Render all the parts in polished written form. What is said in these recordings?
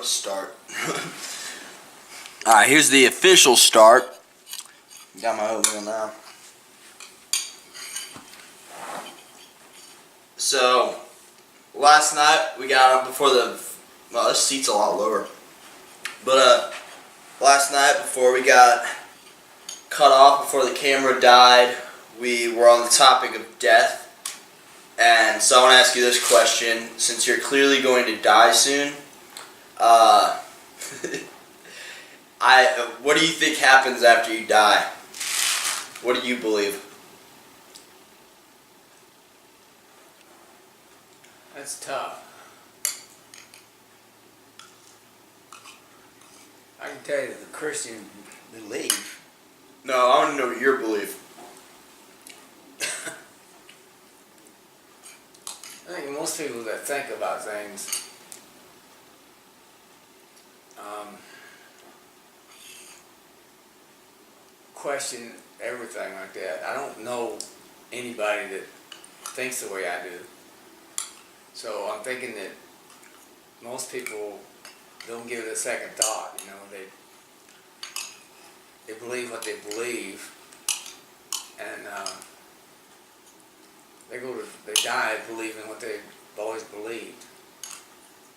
to start. Alright, here's the official start. Got my oatmeal now. So, last night we got up before well, this seat's a lot lower. But, last night before we got cut off, before the camera died, we were on the topic of death. And so I want to ask you this question, since you're clearly going to die soon. What do you think happens after you die? What do you believe? That's tough. I can tell you that the Christian belief. No, I want to know your belief. I think most people that think about things question everything like that. I don't know anybody that thinks the way I do. So I'm thinking that most people don't give it a second thought. You know, they believe what they believe, and they die believing what they've always believed.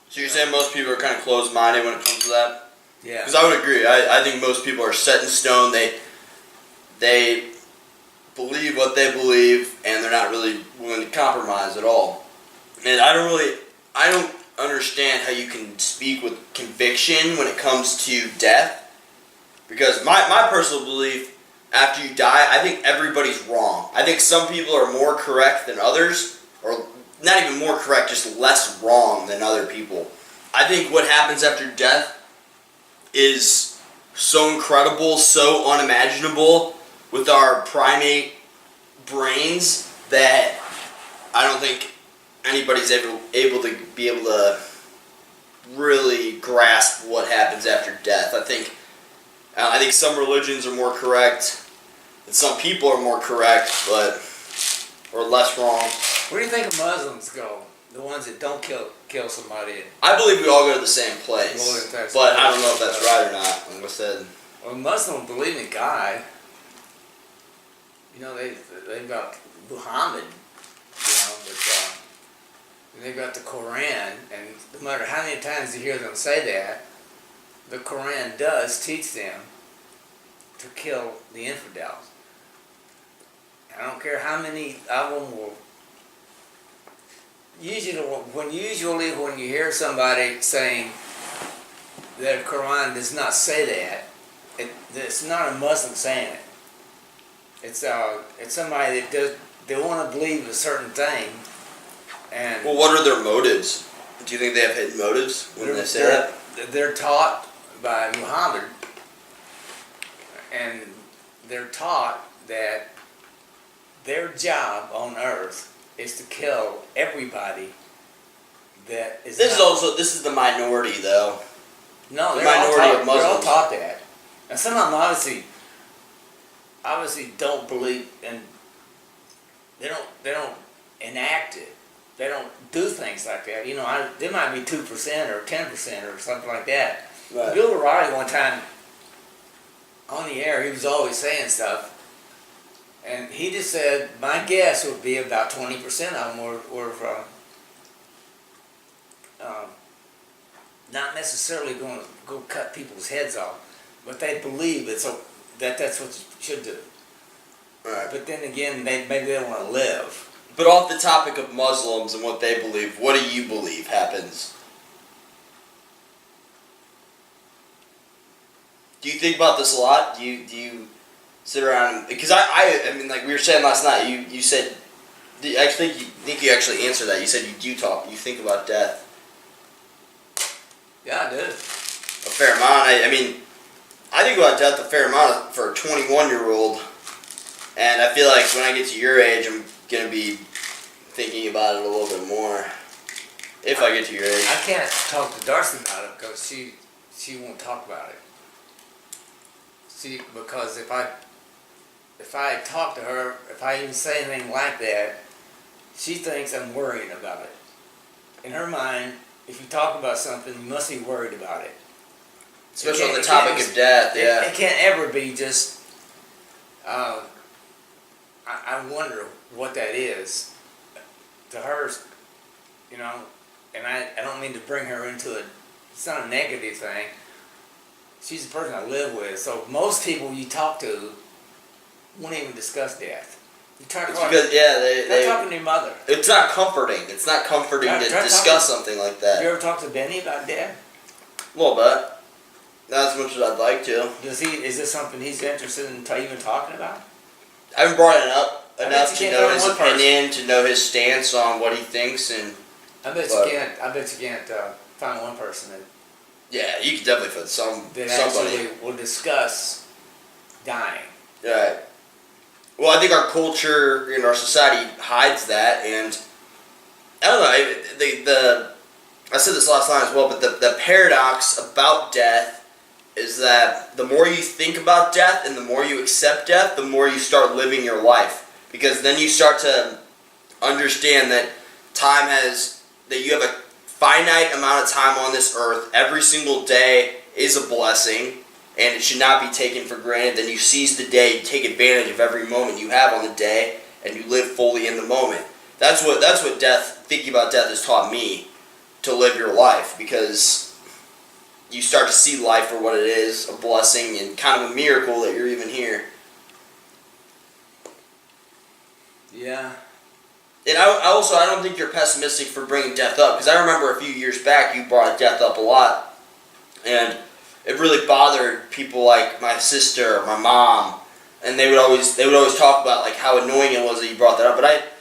So you're saying most people are kind of closed-minded when it comes to that? Yeah. Because I would agree. I think most people are set in stone. They believe what they believe, and they're not really willing to compromise at all. And I don't understand how you can speak with conviction when it comes to death. Because my personal belief, after you die, I think everybody's wrong. I think some people are more correct than others, or not even more correct, just less wrong than other people. I think what happens after death is so incredible, so unimaginable with our primate brains that I don't think anybody's able to really grasp what happens after death. I think some religions are more correct, and some people are more correct, or less wrong. Where do you think Muslims go? The ones that don't kill somebody? I believe we all go to the same place, but I don't know if that's right or not. Like I said, well, Muslims believe in God. You know, they've got Muhammad. You know, but they've got the Quran, and no matter how many times you hear them say that, the Quran does teach them to kill the infidels. I don't care how many of them will. Usually when you hear somebody saying that the Quran does not say that, it's not a Muslim saying it. It's somebody that they want to believe a certain thing. And well, what are their motives? Do you think they have hidden motives when they say that? They're taught by Muhammad, and they're taught that their job on earth is to kill everybody that is. This is the minority, though. No, the they're minority of Muslims. They're all taught that, and some of them obviously don't believe, and they don't enact it. They don't do things like that. You know, there might be 2% or 10% or something like that. Right. Bill O'Reilly one time on the air, he was always saying stuff, and he just said, my guess would be about 20% of them were not necessarily going to go cut people's heads off, but they believe that's what you should do. Right. But then again, maybe they want to live. But off the topic of Muslims and what they believe, what do you believe happens? Do you think about this a lot? Do you sit around because I mean, like we were saying last night, you said, I think you actually answered that. You said you think about death. Yeah, I do. A fair amount. I mean, I think about death a fair amount for a 21-year-old, and I feel like when I get to your age, I'm gonna be thinking about it a little bit more. If I get to your age, I can't talk to Darcy about it because she won't talk about it. See, because if I talk to her, if I even say anything like that, she thinks I'm worrying about it. In her mind, if you talk about something, you must be worried about it. Especially on the topic of death, yeah. It can't ever be just, I wonder what that is. To her, you know, and I don't mean to bring her into it. It's not a negative thing. She's the person I live with. So most people you talk to won't even discuss death. You talk It's about, because, yeah, they're talking to your mother. it's not comforting. It's not comforting to discuss something like that. You ever talk to Benny about death? A little bit. Not as much as I'd like to. Is this something he's interested in even talking about? I haven't brought it up I bet enough you to can't know find his one person. opinion, to know his stance on what he thinks, and I bet you can't find one person yeah, you can definitely find that somebody. actually will discuss dying. Right. Well, I think our culture and our society hides that, and I don't know. I said this last time as well, but the paradox about death is that the more you think about death and the more you accept death, the more you start living your life. Because then you start to understand that that you have a finite amount of time on this earth. Every single day is a blessing, and it should not be taken for granted. Then you seize the day, you take advantage of every moment you have on the day, and you live fully in the moment. That's what thinking about death has taught me, to live your life, because you start to see life for what it is, a blessing and kind of a miracle that you're even here. Yeah. And I don't think you're pessimistic for bringing death up, because I remember a few years back you brought death up a lot, and it really bothered people like my sister, my mom, and they would always talk about like how annoying it was that you brought that up. But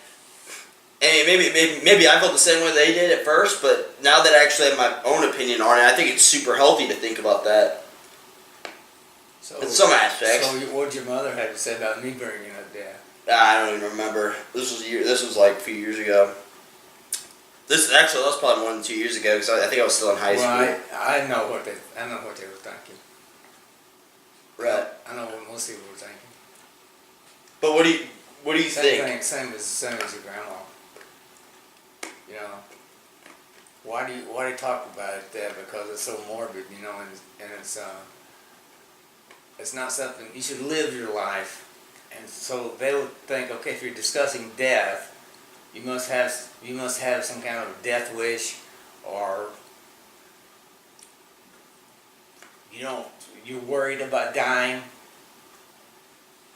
maybe I felt the same way they did at first, but now that I actually have my own opinion on it, I think it's super healthy to think about that. So, in some aspects. So what did your mother have to say about me bringing up death? I don't even remember. This was like a few years ago. That was probably more than 2 years ago, because I think I was still in high school. Well, I know what they were thinking. Right. I know what most people were thinking. But what do you think? Same as your grandma. You know, why do you talk about it that? Because it's so morbid, you know, and it's not something you should live your life. And so they would think, okay, if you're discussing death, you must have some kind of death wish, or you're worried about dying,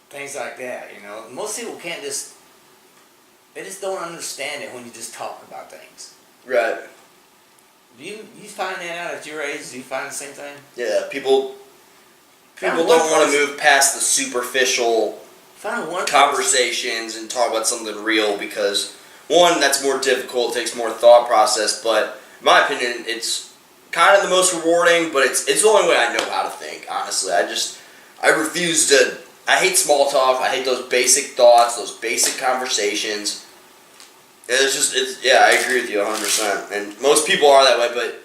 things like that. You know, most people they just don't understand it when you just talk about things. Right. Do you find that out at your age? Do you find the same thing? Yeah, people don't want to move past the superficial conversations and talk about something real, because one, that's more difficult, takes more thought process, but in my opinion it's kind of the most rewarding, but it's the only way I know how to think, honestly. I hate small talk, I hate those basic thoughts, those basic conversations. I agree with you 100%, and most people are that way, but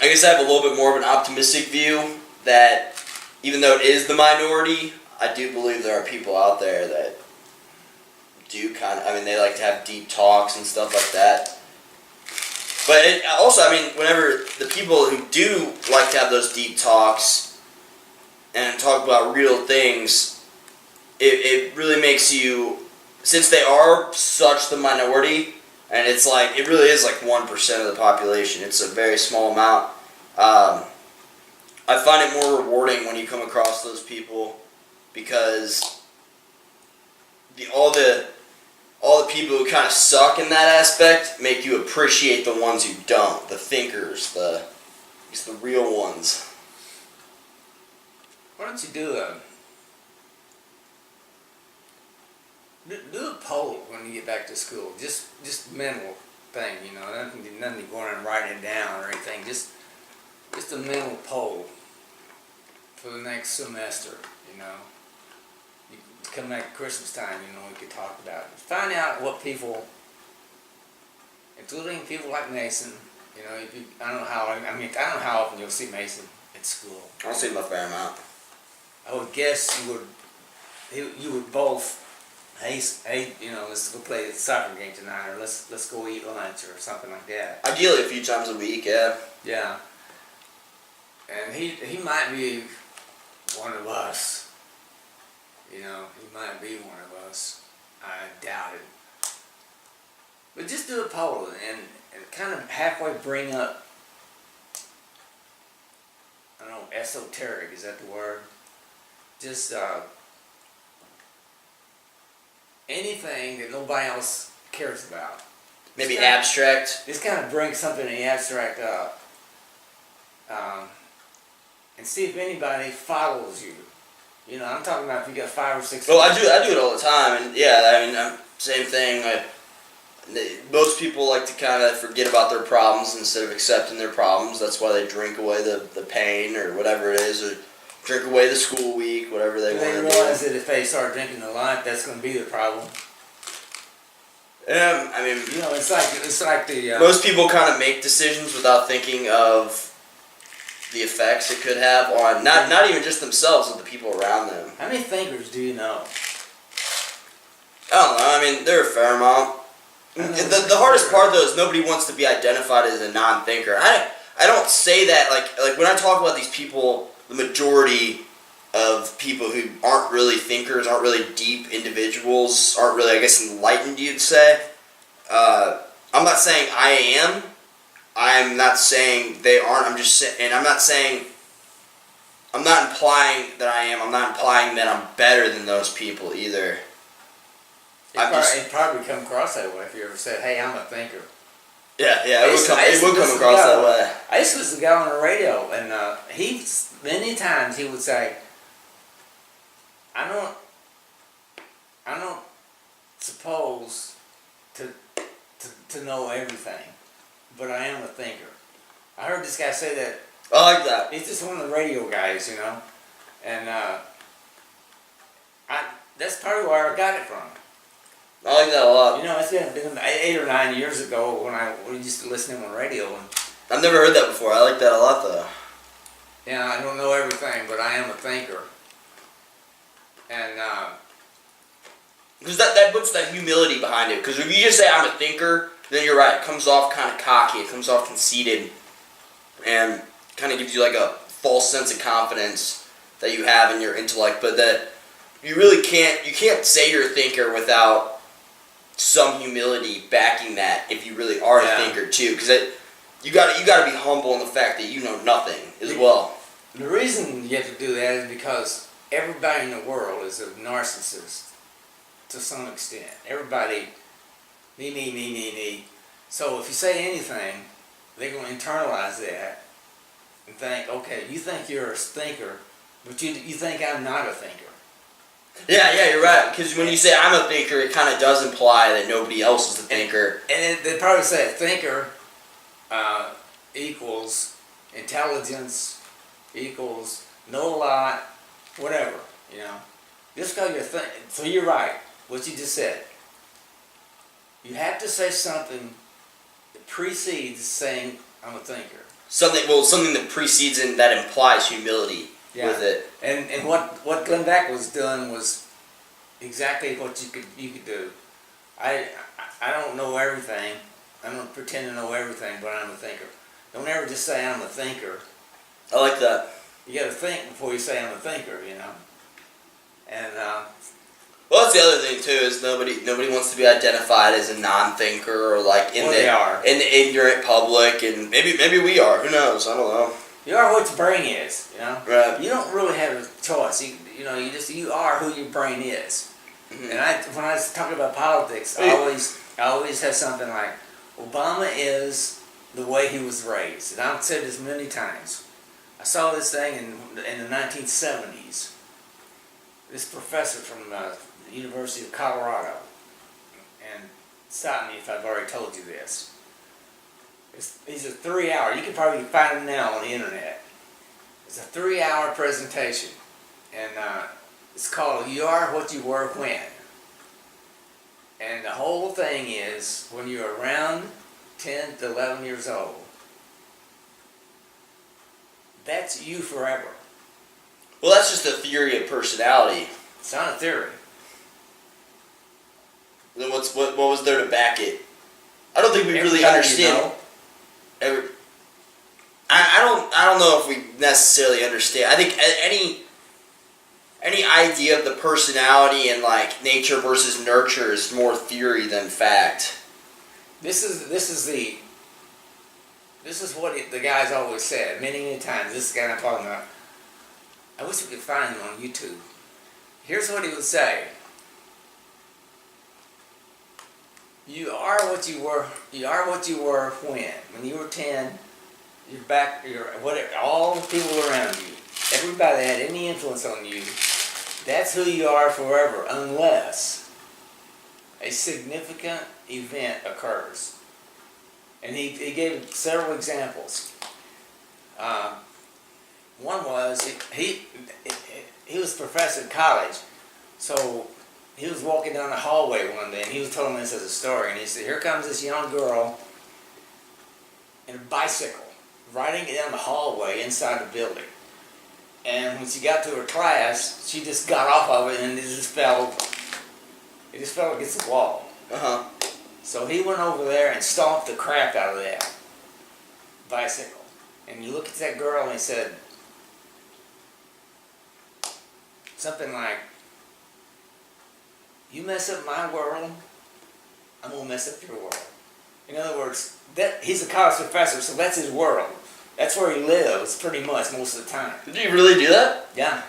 I guess I have a little bit more of an optimistic view that even though it is the minority, I do believe there are people out there that do they like to have deep talks and stuff like that. But whenever the people who do like to have those deep talks and talk about real things, it really makes you, since they are such the minority, and it's like, it really is like 1% of the population, it's a very small amount, I find it more rewarding when you come across those people, because all the people who kind of suck in that aspect make you appreciate the ones who don't, the thinkers, the real ones. Why don't you do a poll when you get back to school? Just mental thing, you know. Nothing going and writing it down or anything. Just a mental poll for the next semester, you know. You come back Christmas time, you know, we could talk about it. Find out what people, including people like Mason, you know, I don't know how often you'll see Mason at school. I'll see him a fair amount. I would guess you would both hey, let's go play the soccer game tonight, or let's go eat lunch or something like that. Ideally, a few times a week. Yeah. Yeah. And he might be one of us. He might be one of us. I doubt it. But just do a poll and kind of halfway bring up, I don't know, esoteric, is that the word? Just anything that nobody else cares about. Maybe abstract. Just kind of bring something in the abstract up. And see if anybody follows you. I'm talking about if you got 5 or 6. Well, I do it all the time, and yeah, I mean, same thing. Most people like to kind of forget about their problems instead of accepting their problems. That's why they drink away the pain or whatever it is, or drink away the school week, whatever they want to do. They realize that if they start drinking a lot, that's going to be the problem. I mean, it's like the most people kind of make decisions without thinking of the effects it could have on not even just themselves, but the people around them. How many thinkers do you know? I don't know. I mean, there are a fair amount. The hardest part though is nobody wants to be identified as a non-thinker. I don't say that like when I talk about these people, the majority of people who aren't really thinkers, aren't really deep individuals, aren't really, I guess, enlightened, you'd say. I'm not saying I am. I'm not saying they aren't. I'm just saying, and I'm not saying. I'm not implying that I am. I'm not implying that I'm better than those people either. It probably come across that way if you ever said, "Hey, I'm a thinker." Yeah, it would come across that way. I used to listen to a guy on the radio, and many times he would say, "I don't suppose to know everything, but I am a thinker." I heard this guy say that. I like that. He's just one of the radio guys, and that's probably where I got it from. I like that a lot. It's been 8 or 9 years ago when we used to listen to him on radio. And I've never heard that before. I like that a lot, though. Yeah, I don't know everything, but I am a thinker. And because that puts that humility behind it. Because if you just say I'm a thinker, then you're right. It comes off kind of cocky. It comes off conceited, and kind of gives you like a false sense of confidence that you have in your intellect. But that you really can't. You can't say you're a thinker without some humility backing that. If you really are a thinker too, because you got to be humble in the fact that you know nothing as well. The reason you have to do that is because everybody in the world is a narcissist to some extent. Everybody, me. So if you say anything, they're going to internalize that and think, okay, you think you're a thinker, but you think I'm not a thinker. Yeah, you're right. Because when you say I'm a thinker, it kind of does imply that nobody else is a thinker. And they probably say thinker equals intelligence, equals know a lot, whatever, Just because you're thinking. So you're right, what you just said. You have to say something that precedes saying I'm a thinker. Something that precedes and that implies humility with it. And what Glenn Beck was doing was exactly what you could do. I don't know everything. I don't pretend to know everything, but I'm a thinker. Don't ever just say I'm a thinker. I like that. You got to think before you say I'm a thinker, And well, that's the other thing too, is nobody wants to be identified as a non-thinker or like in the ignorant public, and maybe we are. Who knows? I don't know. You are what your brain is, Right. You don't really have a choice. You are who your brain is. Mm-hmm. And when I was talking about politics, I always have something like, Obama is the way he was raised. And I've said this many times. I saw this thing in the 1970s. This professor from the University of Colorado, and stop me if I've already told you this. He's a 3-hour, you can probably find him now on the internet. It's a 3-hour presentation, and it's called You Are What You Were When. And the whole thing is, when you're around 10 to 11 years old, that's you forever. Well, that's just a theory of personality. It's not a theory. what was there to back it? I don't think we really Everybody understand. know. I don't know if we necessarily understand. I think any idea of the personality and like nature versus nurture is more theory than fact. This is what the guys always said many times. This guy I'm talking about. I wish we could find him on YouTube. Here's what he would say. You are what you were. You are what you were when you were 10. You're back. You're whatever. All the people around you, everybody that had any influence on you. That's who you are forever, unless a significant event occurs. And he gave several examples. One was he was a professor at college, so he was walking down the hallway one day, and he was telling this as a story. And he said, "Here comes this young girl in a bicycle, riding it down the hallway inside the building. And when she got to her class, she just got off of it, and it just fell against the wall." So he went over there and stomped the crap out of that bicycle. And you look at that girl, and he said something like, "You mess up my world, I'm gonna mess up your world." In other words, he's a college professor, so that's his world. That's where he lives, pretty much most of the time. Did you really do that? Yeah.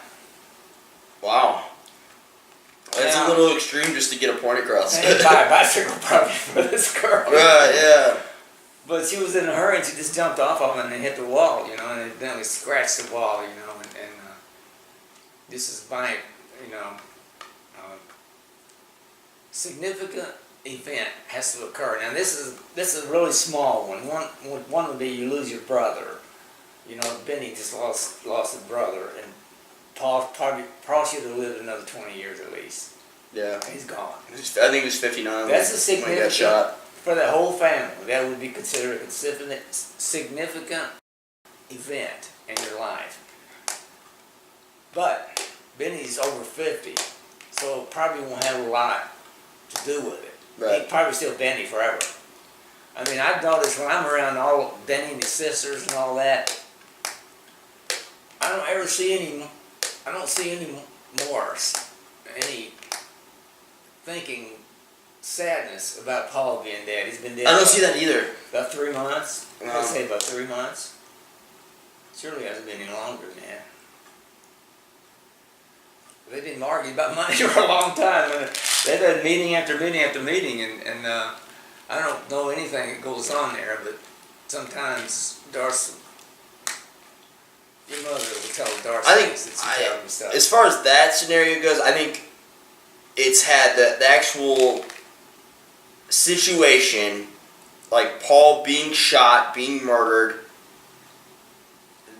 Wow. That's a little extreme just to get a point across. And he'd buy a bicycle probably for this girl. Right, yeah. But she was in a hurry, and she just jumped off of it and hit the wall, and it then we scratched the wall, and this is my, significant event has to occur. Now this is a really small one. One would be you lose your brother. Benny just lost a brother, and Paul should have lived another 20 years at least. Yeah. He's gone. I think he was 59 That's a when he significant got shot. for that whole family. That would be considered a significant event in your life. But Benny's over 50, so probably won't have a lot to do with it. Right. He'd probably still Benny forever. I mean, I've noticed when I'm around all Benny and his sisters and all that, I don't see any thinking sadness about Paul being dead. He's been dead. I don't see that either. About 3 months. No. I'd say about 3 months. Surely hasn't been any longer than that. They've been arguing about money for a long time. And they've had meeting after meeting after meeting, and I don't know anything that goes on there, but sometimes Darcy, your mother will tell Darcy I think that she tells me stuff. as far as that scenario goes, I think it's had the actual situation, like Paul being shot, being murdered,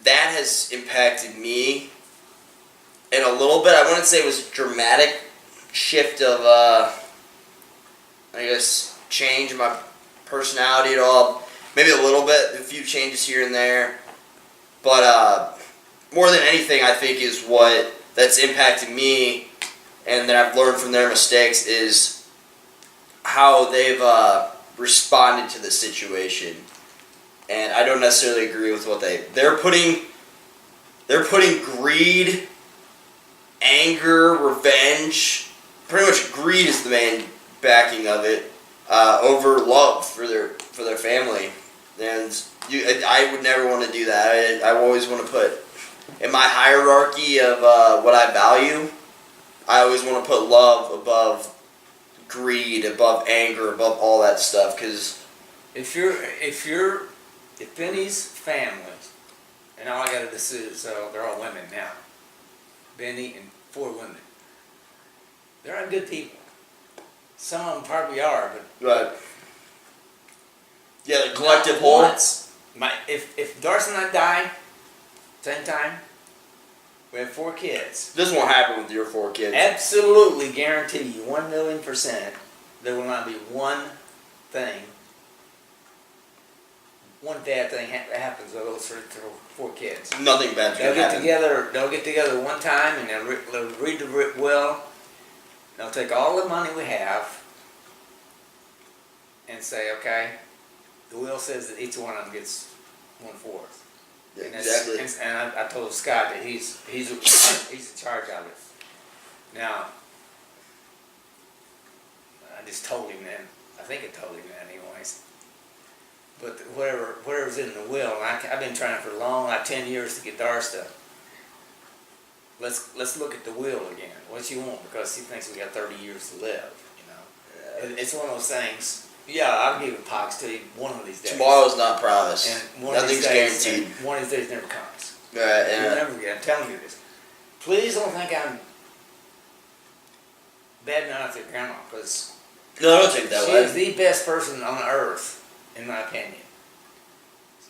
that has impacted me in a little bit. I wouldn't say it was a dramatic shift of, change in my personality at all. Maybe a little bit, a few changes here and there. But more than anything, I think is that's impacted me and that I've learned from their mistakes is how they've responded to the situation. And I don't necessarily agree with what they're putting greed, anger, revenge, pretty much greed is the main backing of it, over love for their family. And I would never want to do that. I always want to put, in my hierarchy of what I value, I always want to put love above greed, above anger, above all that stuff. Because if Benny's family, and all I got to say is they're all women now, Benny and 4 women, they're not good people. Some of them probably are, but right. Yeah, the collective whole. If Darcy and I die, same time, we have 4 kids. This won't happen with your 4 kids. Absolutely guarantee you, 1,000,000%, there will not be one bad thing that happens with those 4 kids. Nothing bad's gonna happen. They'll get together one time and they'll read the will. They'll take all the money we have and say, okay, the will says that each one of them gets 1/4. Yeah, And exactly. And I told Scott that he's in charge of it. Now, I just told him that. I think I told him that anyways. But whatever's in the will, and I've been trying for long, like 10 years to get Darcy to, let's look at the will again. What you want, because he thinks we got 30 years to live, you know. Yeah. It's one of those things. Yeah, I'll give a pox to you one of these days. Tomorrow's not promised. And Nothing's guaranteed. One of these days never comes. Right, You'll yeah. never get. I'm telling you this. Please don't think I'm bad mouth your grandma, because No, I don't think that she way. is the best person on earth, in my opinion.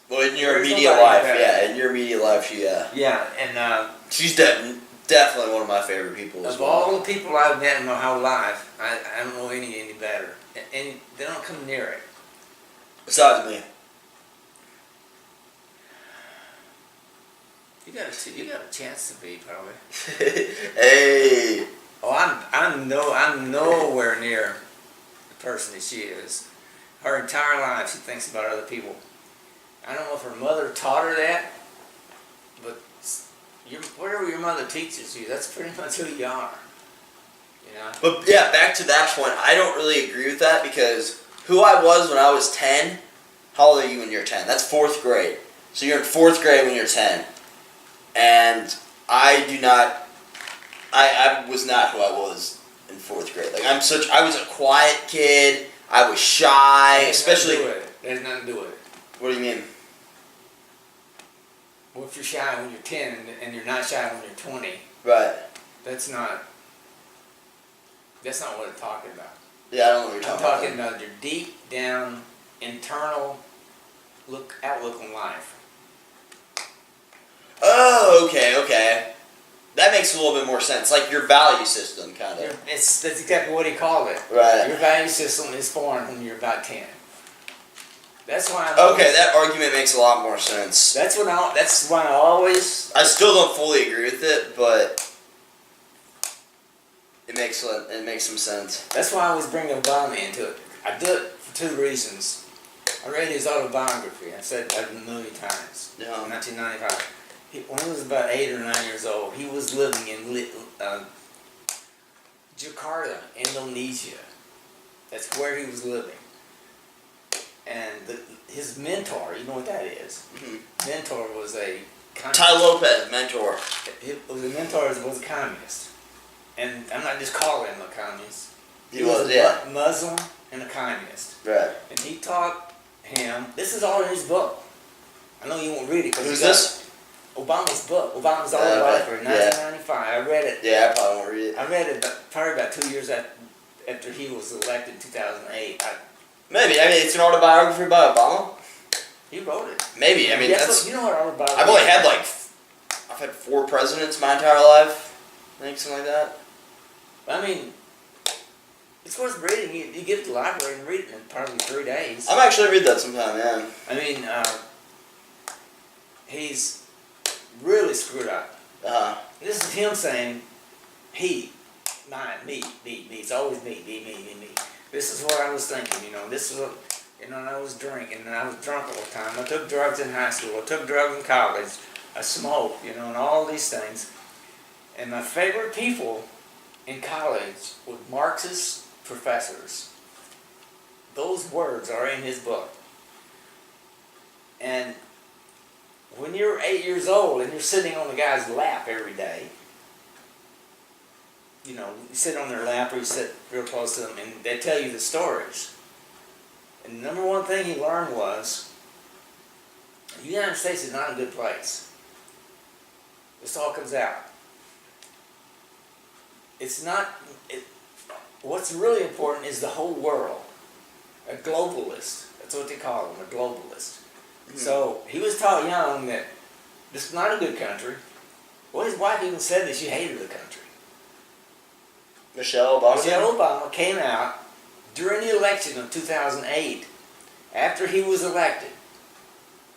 Well, in your There's immediate nobody life, better. yeah. In your immediate life, yeah. Yeah, and She's definitely one of my favorite people as of well. all the people I've met in my whole life, I don't know any better. And they don't come near it. Besides me. You got a chance to be, probably. Hey. Oh, I'm nowhere near the person that she is. Her entire life, she thinks about other people. I don't know if her mother taught her that, but whatever your mother teaches you, that's pretty much who you are. You know. But yeah, back to that point, I don't really agree with that, because who I was when I was 10, how old are you when you're 10? That's 4th grade. So you're in 4th grade when you're 10. And I was not who I was in 4th grade. Like, I was a quiet kid. I was shy, especially. There's nothing to do with it. What do you mean? Well, if you're shy when you're 10 and you're not shy when you're 20, Right. that's not what I'm talking about. Yeah, I don't know what you're I'm talking about. talking about your deep down internal outlook on life. Oh, okay. That makes a little bit more sense. Like your value system, kind of. That's exactly what he called it. Right. Your value system is formed when you're about 10. That's why. That argument makes a lot more sense. That's why I always. I still don't fully agree with it, but it makes some sense. That's why I always bring Obama into it. I do it for 2 reasons. I read his autobiography. I've said that a million times. Yeah. In 1995. When he was about 8 or 9 years old, he was living in Jakarta, Indonesia. That's where he was living. And his mentor, you know what that is? Mm-hmm. Mentor was a communist. Ty Lopez, mentor. The mentor was a communist. And I'm not just calling him a communist. He was, yeah. a Muslim and a communist. Right. And he taught him, this is all in his book. I know you won't read it. Who's this? Obama's book. Obama's autobiography in 1995. I read it. Yeah, I probably won't read it. I read it probably about 2 years after he was elected in 2008. Maybe. I mean, it's an autobiography by Obama. He wrote it. Maybe. I mean, that's. You know what autobiography? I've only had I've had 4 presidents my entire life. I think something like that. I mean, it's worth reading. You get to the library and read it in probably 3 days. I'll actually read that sometime, yeah. I mean, he's really screwed up. This is him saying, me. It's always me. This is what I was thinking, you know. This is what, and I was drinking, and I was drunk all the time. I took drugs in high school. I took drugs in college. I smoked, you know, and all these things. And my favorite people in college were Marxist professors. Those words are in his book. And when you're 8 years old and you're sitting on the guy's lap every day, you know, you sit on their lap or you sit real close to them and they tell you the stories. And the number one thing he learned was, the United States is not a good place. This all comes out. What's really important is the whole world. A globalist. That's what they call them, a globalist. Mm-hmm. So he was taught young that this is not a good country. Well, his wife even said that she hated the country. Michelle Obama? Michelle Obama came out during the election of 2008, after he was elected,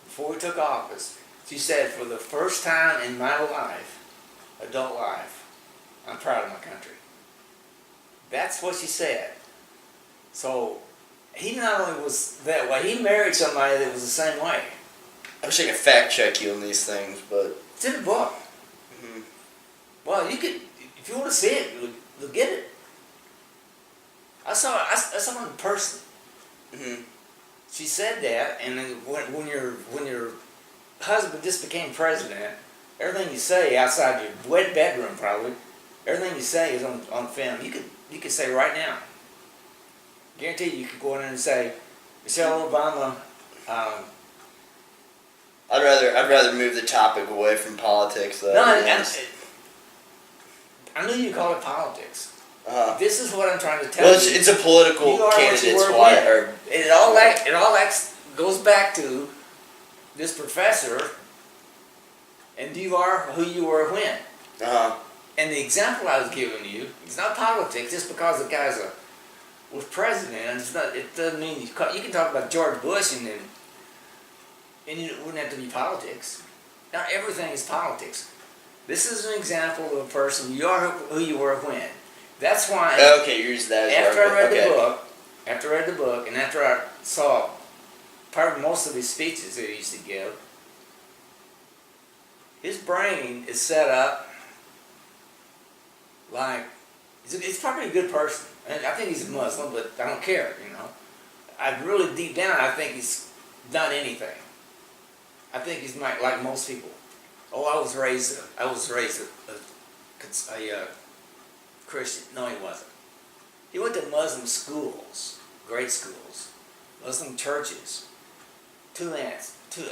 before he took office. She said, for the first time in my life, adult life, I'm proud of my country. That's what she said. So, he not only was that way, he married somebody that was the same way. I wish I could fact check you on these things, but It's in the book. mhm. Well, you could, if you want to see it, you'll get it. I saw it in person. Mhm. She said that, and then when your husband just became president, everything you say outside your wet bedroom, probably, everything you say is on film. You could say right now. Guarantee you could go in there and say, Michelle Obama. I'd rather move the topic away from politics though. No, to be honest. I knew you call it politics. Uh-huh. This is what I'm trying to tell Well, you. it's a political You are what you candidate's were wife. when. Or It all back to this professor, and you are who you were when. uh-huh. And the example I was giving you, it's not politics. Just because the guy's was president, it doesn't mean you can talk about George Bush and it wouldn't have to be politics. Not everything is politics. This is an example of a person. You are who you were when. That's why. Okay, you're using that as After I read okay. the book, and after I saw probably most of his speeches that he used to give, his brain is set up like he's probably a good person. And I think he's a Muslim, but I don't care. I really deep down, I think he's done anything. I think he's like most people. Oh, I was raised a Christian. No, he wasn't. He went to Muslim schools, great schools, Muslim churches. Two aunts, two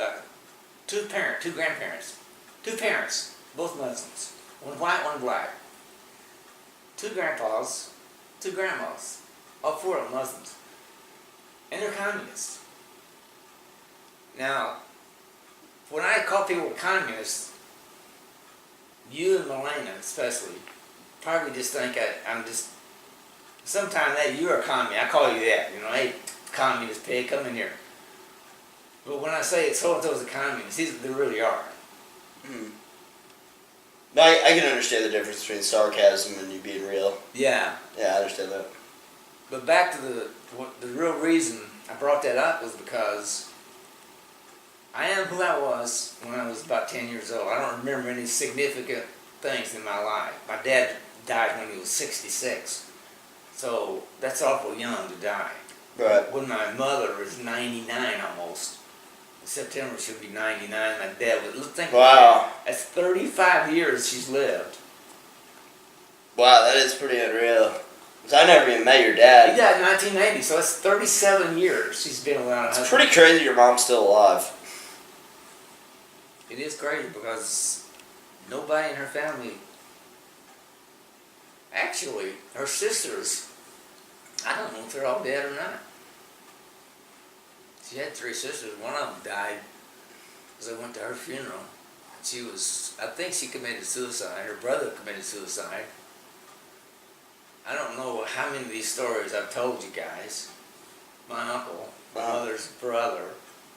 grandparents, two parents, both Muslims. One white, one black. Two grandpas, two grandmas. All four of them Muslims. And they're communists. Now, when I call people communists, you and Melena especially, probably just think I'm just, sometimes, hey, you're a communist. I call you that. Hey, communist pig, come in here. But when I say so-and-so's a communist, they really are. Mm. No, I can understand the difference between sarcasm and you being real. Yeah. Yeah, I understand that. But back to the real reason I brought that up was because I am who I was when I was about 10 years old. I don't remember any significant things in my life. My dad died when he was 66. So that's awful young to die. Right. When my mother is 99 almost. In September she'll be 99. My dad was, think about Wow. that. That's 35 years she's lived. Wow, that is pretty unreal. 'Cause I never even met your dad. He died in 1980, so that's 37 years she's been without a husband. It's pretty crazy your mom's still alive. It is crazy because nobody in her family, actually, her sisters, I don't know if they're all dead or not. She had 3 sisters. One of them died because I went to her funeral. I think she committed suicide. Her brother committed suicide. I don't know how many of these stories I've told you guys. My uncle, my mother's brother,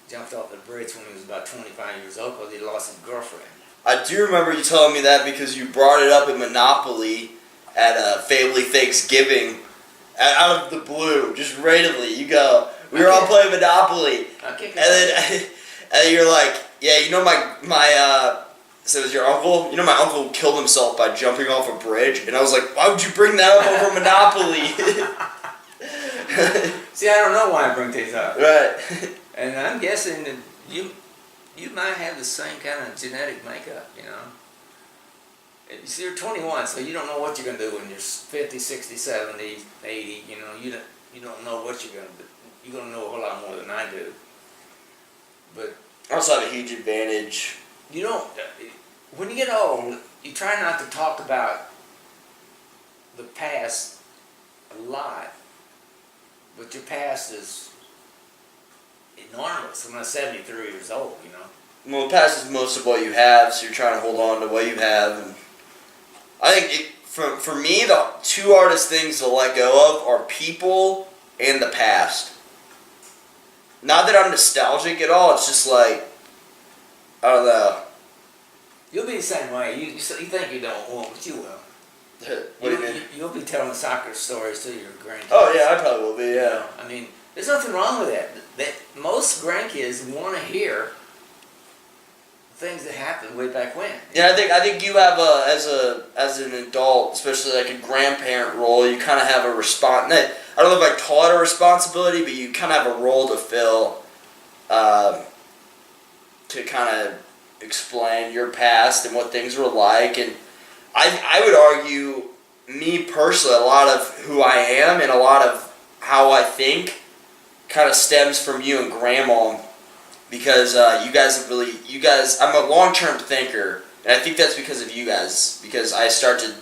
jumped off the bridge when he was about 25 years old because he lost his girlfriend. I do remember you telling me that because you brought it up in Monopoly at a family Thanksgiving. Out of the blue, just randomly, you go, we were all playing Monopoly. Okay. And then you're like, yeah, so it was your uncle? My uncle killed himself by jumping off a bridge. And I was like, why would you bring that up over Monopoly? See, I don't know why I bring things up. Right. And I'm guessing that you might have the same kind of genetic makeup, You see, you're 21, so you don't know what you're going to do when you're 50, 60, 70, 80, you don't know what you're going to do. You're going to know a whole lot more than I do. But I also have a huge advantage. you don't, when you get old, you try not to talk about the past a lot, but your past is enormous. I'm 73 years old, Well, the past is most of what you have, so you're trying to hold on to what you have. And I think for me, the 2 hardest things to let go of are people and the past. Not that I'm nostalgic at all. It's just like, I don't know. You'll be the same way. You think you don't want, but you will. What do you mean? You'll be telling soccer stories to your grandkids. Oh yeah, I probably will be. Yeah. I mean, There's nothing wrong with that. Most grandkids want to hear things that happened way back when. Yeah, I think you have as an adult, especially like a grandparent role, you kind of have a response. I don't know if I call it a responsibility, but you kind of have a role to fill, to kind of explain your past and what things were like. And I would argue, me personally, a lot of who I am and a lot of how I think kind of stems from you and Grandma. Because you guys, I'm a long-term thinker, and I think that's because of you guys, because I start to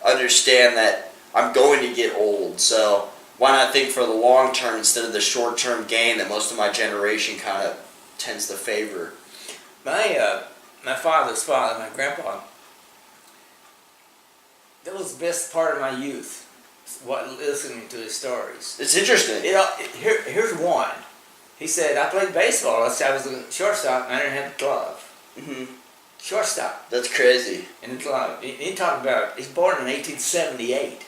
understand that I'm going to get old, so why not think for the long term instead of the short-term gain that most of my generation kind of tends to favor. My father's father, my grandpa, that was the best part of my youth, listening to his stories. It's interesting. Here's one. He said, I played baseball. I was a shortstop and I didn't have a glove. Mm-hmm. Shortstop. That's crazy. And the glove. He talked about, he's born in 1878.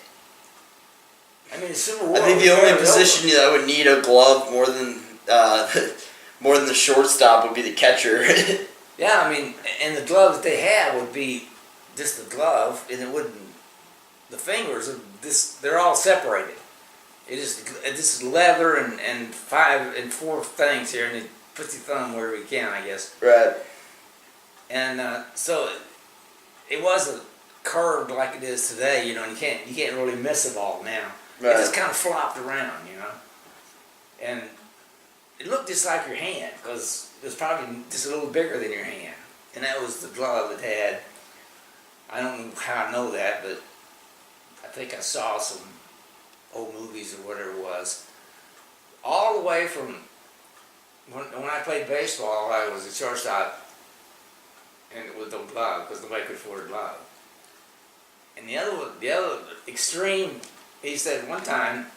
I mean, the Civil War. I think the only position that would need a glove more than the shortstop would be the catcher. Yeah, I mean, and the glove that they had would be just the glove, and it wouldn't, the fingers, they're all separated. This is leather and 5 and 4 things here, and he puts his thumb wherever he can, I guess. Right. And so it wasn't curved like it is today, you know. And you can't really miss a ball now. Right. It just kind of flopped around, you know. And it looked just like your hand, because it was probably just a little bigger than your hand. And that was the glove it had. I don't know how I know that, but I think I saw some old movies or whatever it was. All the way from when I played baseball, I was a shortstop and with no glove because nobody could afford a glove. And the other extreme, he said one time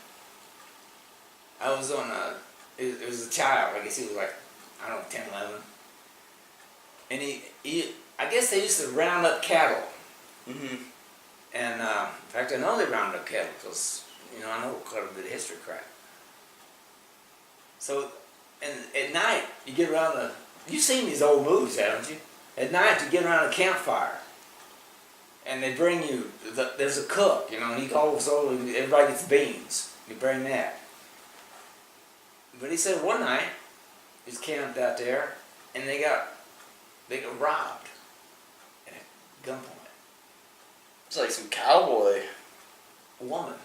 I was on it was a child, I guess he was like, I don't know, 10, 11. And he I guess they used to round up cattle. Mm-hmm. And in fact, I know they round up cattle because, you know, I know quite a bit of history crap. So, and at night, you get around you've seen these old movies, haven't you? At night, you get around a campfire. And they bring you, there's a cook, you know, and he goes over, everybody gets beans. You bring that. But he said one night, he's camped out there, and they got robbed at gunpoint. It's like some cowboy. A woman.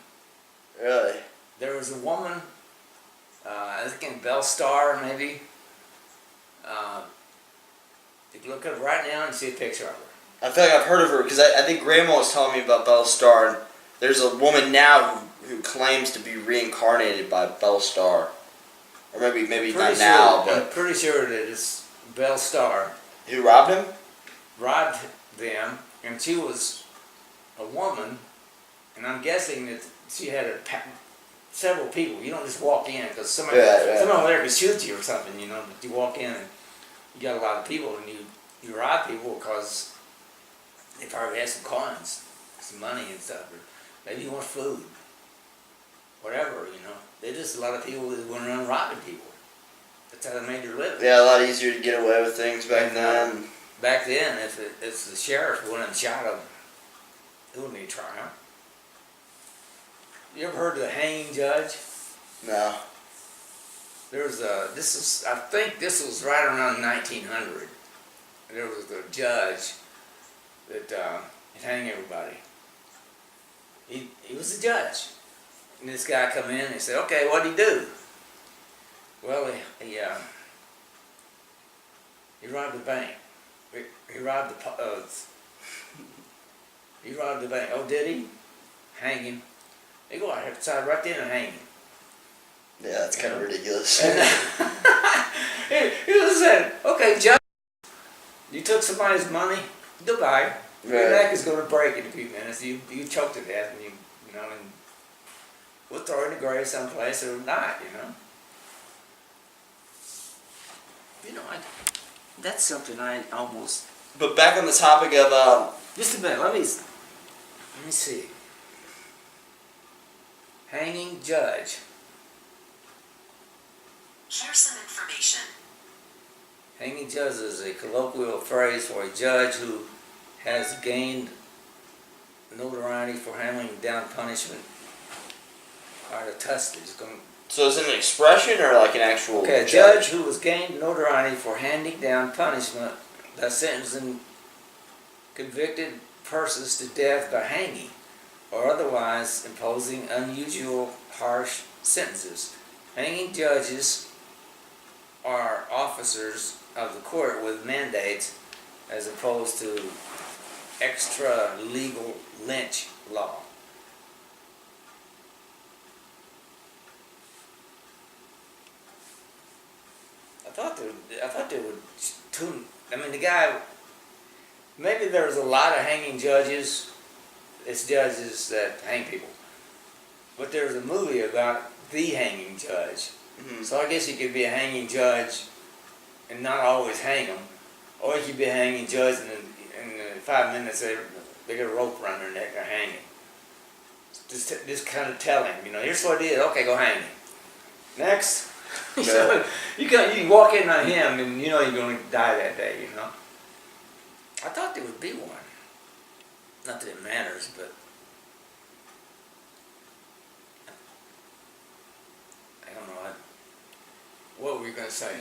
Really? There was a woman, I think in Bell Star, maybe. You can look up right now and see a picture of her. I feel like I've heard of her because I think Grandma was telling me about Bell Star, and there's a woman now who claims to be reincarnated by Bell Star. Or maybe not now, but... I'm pretty sure that it's Bell Star. Who robbed him? Robbed them, and she was a woman, and I'm guessing that she had several people. You don't just walk in, because someone there could shoot you or something, you know, but you walk in and you got a lot of people, and you rob people because they probably have some coins, some money and stuff, or maybe you want food, whatever, you know. There's just a lot of people that went around robbing people. That's how they made their living. Yeah, a lot easier to get away with things back then. Back then, if the sheriff went and shot him, it wouldn't be a trial. You ever heard of the hanging judge? No. There was I think this was right around 1900. There was a judge that hang everybody. He was a judge. And this guy come in and he said, okay, what'd he do? Well, he robbed the bank. He robbed the bank. Oh, did he? Hang him. They go outside right there and hang him. Yeah, that's kind of ridiculous. And, he said, okay, judge, you took somebody's money, goodbye. Right. Your neck is going to break in a few minutes. You choked to death, and you know, and we'll throw it in the grave someplace or not, you know. You know, that's something I almost... But back on the topic of... Just a minute, let me see. Hanging judge. Here's some information. Hanging judge is a colloquial phrase for a judge who has gained notoriety for handing down punishment. All right, I touched it. It's going. So is it an expression or like an actual? Okay, a judge who has gained notoriety for handing down punishment by sentencing convicted persons to death by hanging, or otherwise imposing unusual harsh sentences. Hanging judges are officers of the court with mandates as opposed to extra-legal lynch law. I thought they would tune. I mean, the guy. Maybe there's a lot of hanging judges. It's judges that hang people. But there's a movie about the hanging judge. Mm-hmm. So I guess you could be a hanging judge and not always hang them, or you could be a hanging judge and in 5 minutes they get a rope around their neck, they're hanging. Just kind of tell him, here's what it is. Okay, go hang him. Next. So you walk in on him and you know you're going to die that day, I thought there would be one. Not that it matters, but I don't know. What were you going to say?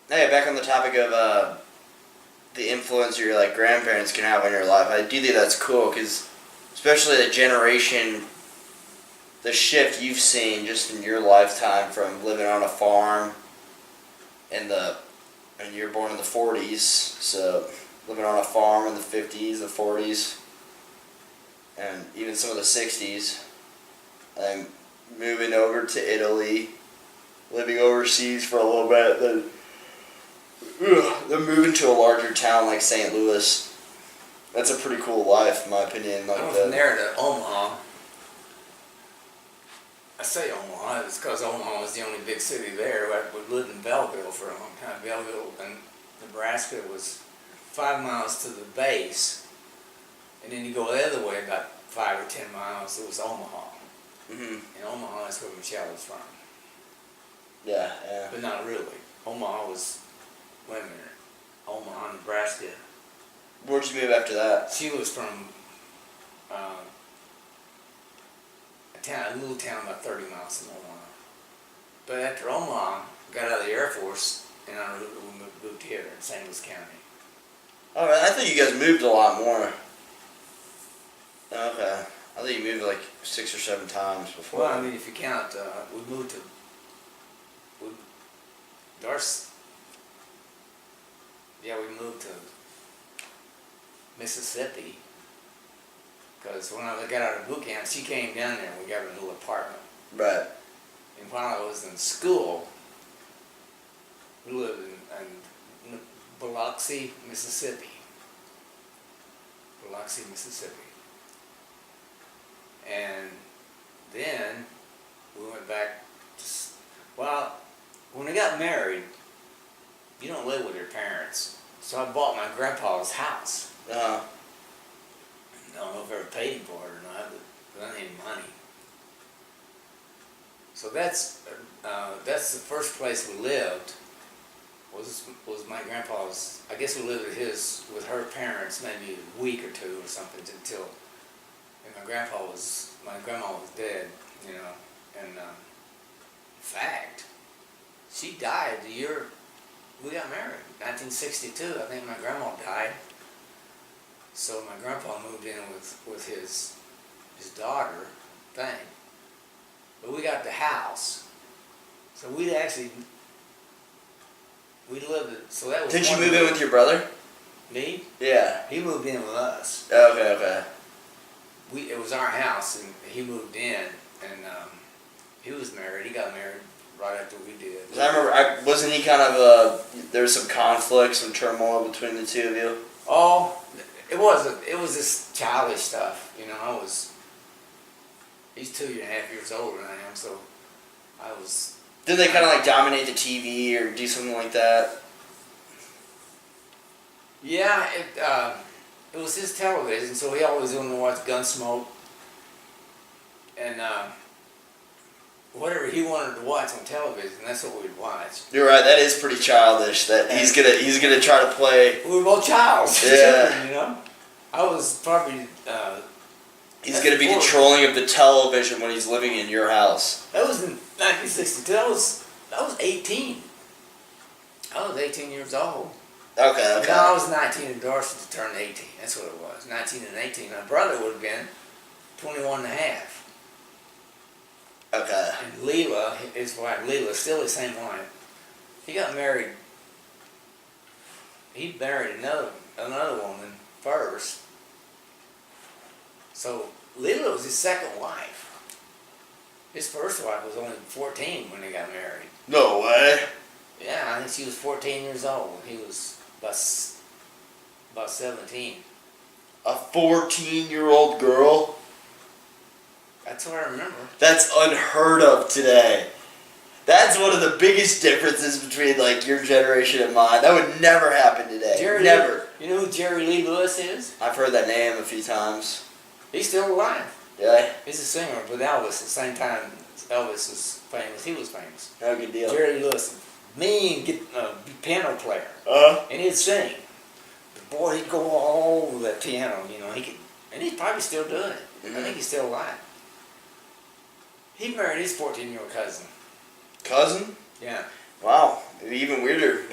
Hey, back on the topic of the influence your like grandparents can have on your life. I do think that's cool because, especially the generation, the shift you've seen just in your lifetime from living on a farm and you were born in the 40s, so living on a farm in the 50s, the 40s, and even some of the 60s, and moving over to Italy, living overseas for a little bit, then moving to a larger town like St. Louis. That's a pretty cool life, in my opinion. I went from there to Omaha. I say Omaha, it's because Omaha was the only big city there. We lived in Belleville for a long time. Belleville and Nebraska was 5 miles to the base, and then you go the other way about 5 or 10 miles, it was Omaha. Mm-hmm. And Omaha is where Michelle was from. Yeah. But not really. Omaha was, wait a minute, Omaha, Nebraska. Where'd you move after that? She was from a little town about 30 miles from Omaha. But after Omaha, got out of the Air Force, and we moved here in St. Louis County. Oh, I thought you guys moved a lot more. Okay. I think you moved like 6 or 7 times before. Well, I mean, if you count, we moved to Darcy. Yeah, we moved to Mississippi. Because when I got out of boot camp, she came down there and we got a little apartment. Right. And while I was in school, we lived in Biloxi, Mississippi. Biloxi, Mississippi. And then we went back when we got married, you don't live with your parents. So I bought my grandpa's house. Uh-huh. I don't know if I ever paid him for it or not, but I needed money. So that's the first place we lived. Was my grandpa's. I guess we lived with her parents maybe a week or two or something until. And my grandma was dead, and in fact, she died the year we got married, 1962. I think my grandma died. So my grandpa moved in with his daughter thing. But we got the house. So we lived, so that was. Did you move in with your brother? Me? Yeah. He moved in with us. Okay. It was our house, and he moved in, and he was married. He got married right after we did. 'Cause I remember, wasn't he kind of there was some conflict, some turmoil between the two of you? Oh, it was this childish stuff, he's 2.5 years older than I am, so I was. Did they kind of like dominate the TV or do something like that? Yeah, it was his television, so he always wanted to watch Gunsmoke. And whatever he wanted to watch on television, that's what we'd watch. You're right. That is pretty childish. That he's gonna try to play. We were both childs. Yeah. Children, you know. I was probably. He's gonna be controlling of the television when he's living in your house. That was in 1962. That was 18. I was 18 years old. Okay. No, I was 19 and Darcy turned 18. That's what it was. 19 and 18. My brother would have been 21 and a half. Okay. And Leela, his wife, Leela, still the same wife. He got married. He married another woman first. So Leela was his second wife. His first wife was only 14 when they got married. No way. Yeah, I think she was 14 years old. He was about 17. A 14-year-old girl? That's what I remember. That's unheard of today. That's one of the biggest differences between like your generation and mine. That would never happen today. Never. You know who Jerry Lee Lewis is? I've heard that name a few times. He's still alive. Yeah. He's a singer with Elvis. At the same time Elvis was famous, he was famous. No good deal. Jerry Lee Lewis, mean piano player, and he'd sing. But boy, he'd go all over that piano. You know, he could, and he's probably still doing it. Mm-hmm. I think he's still alive. He married his 14-year-old cousin. Cousin? Yeah. Wow. Maybe even weirder.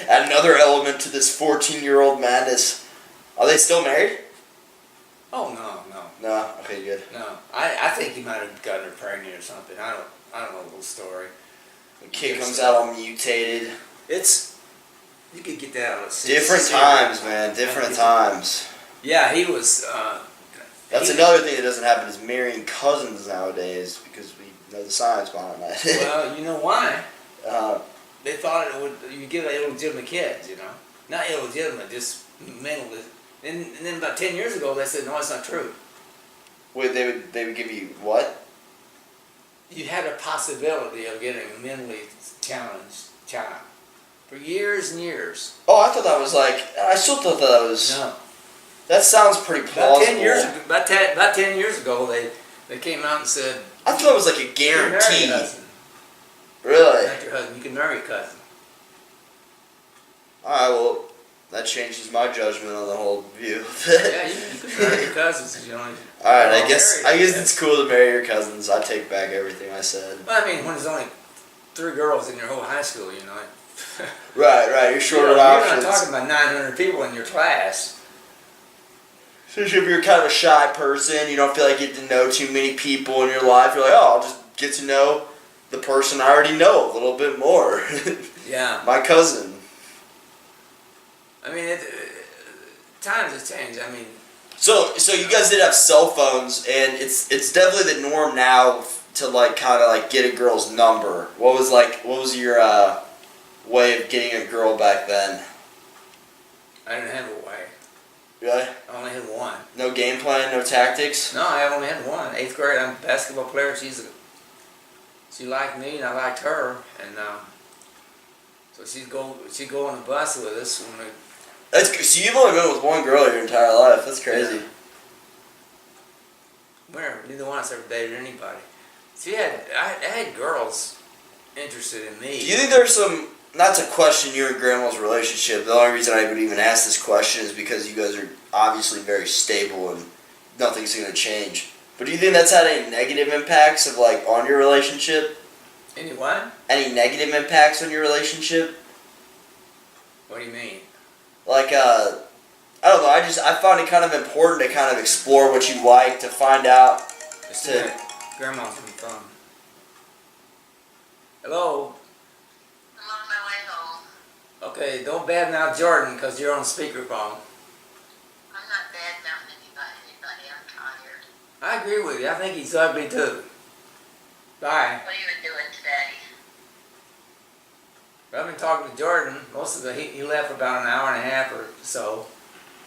Add another element to this 14-year-old madness. Are they still married? Oh no. No. Okay, good. No, I think he might have gotten her pregnant or something. I don't know the whole story. The kid comes out all mutated. You could get that out of Different times, man. Different times. Yeah, he was. That's another thing that doesn't happen is marrying cousins nowadays because we know the science behind that. Well, you know why? They thought it would. You give illegitimate kids, you know, not illegitimate, just mental. And then about 10 years ago, they said no, it's not true. Wait, they would give you what? You had a possibility of getting a mentally challenged child for years and years. Oh, I thought that was like. I still thought that was. No. That sounds pretty plausible. About 10 years ago, they came out and said. I thought it was like a guarantee. You can marry your husband. Really? Not your husband. You can marry your cousin. All right. Well, that changes my judgment on the whole view. Yeah, you can marry your cousins. You know. All right. I guess it's cool to marry your cousins. I take back everything I said. Well, I mean, when there's only 3 girls in your whole high school, you know. Right. You're short of You're options. not talking about 900 people in your class. Especially if you're kind of a shy person, you don't feel like you get to know too many people in your life. You're like, oh, I'll just get to know the person I already know a little bit more. Yeah. My cousin. I mean, times have changed. I mean. So you guys did have cell phones, and it's definitely the norm now to like kind of like get a girl's number. What was your way of getting a girl back then? I didn't have a way. Really? I only had one. No game plan, no tactics? No, I only had one. 8th grade, I'm a basketball player. She liked me and I liked her, and so she'd go on the bus with us when we. That's good. So you've only been with one girl your entire life. That's crazy. Yeah. Neither one of us ever dated anybody. I had girls interested in me. Do you think there's some? Not to question you and Grandma's relationship. The only reason I would even ask this question is because you guys are obviously very stable and nothing's going to change. But do you think that's had any negative impacts of like on your relationship? Any what? Any negative impacts on your relationship? What do you mean? Like I don't know. I found it kind of important to kind of explore what you like to find out. Grandma's on the phone. Hello. I'm on my way home. Okay, don't badmouth Jordan because you're on speakerphone. I'm not bad-mouthing anybody. I'm tired. I agree with you. I think he's ugly too. Bye. What have you been doing today? I've been talking to Jordan. Most of he left about an hour and a half or so.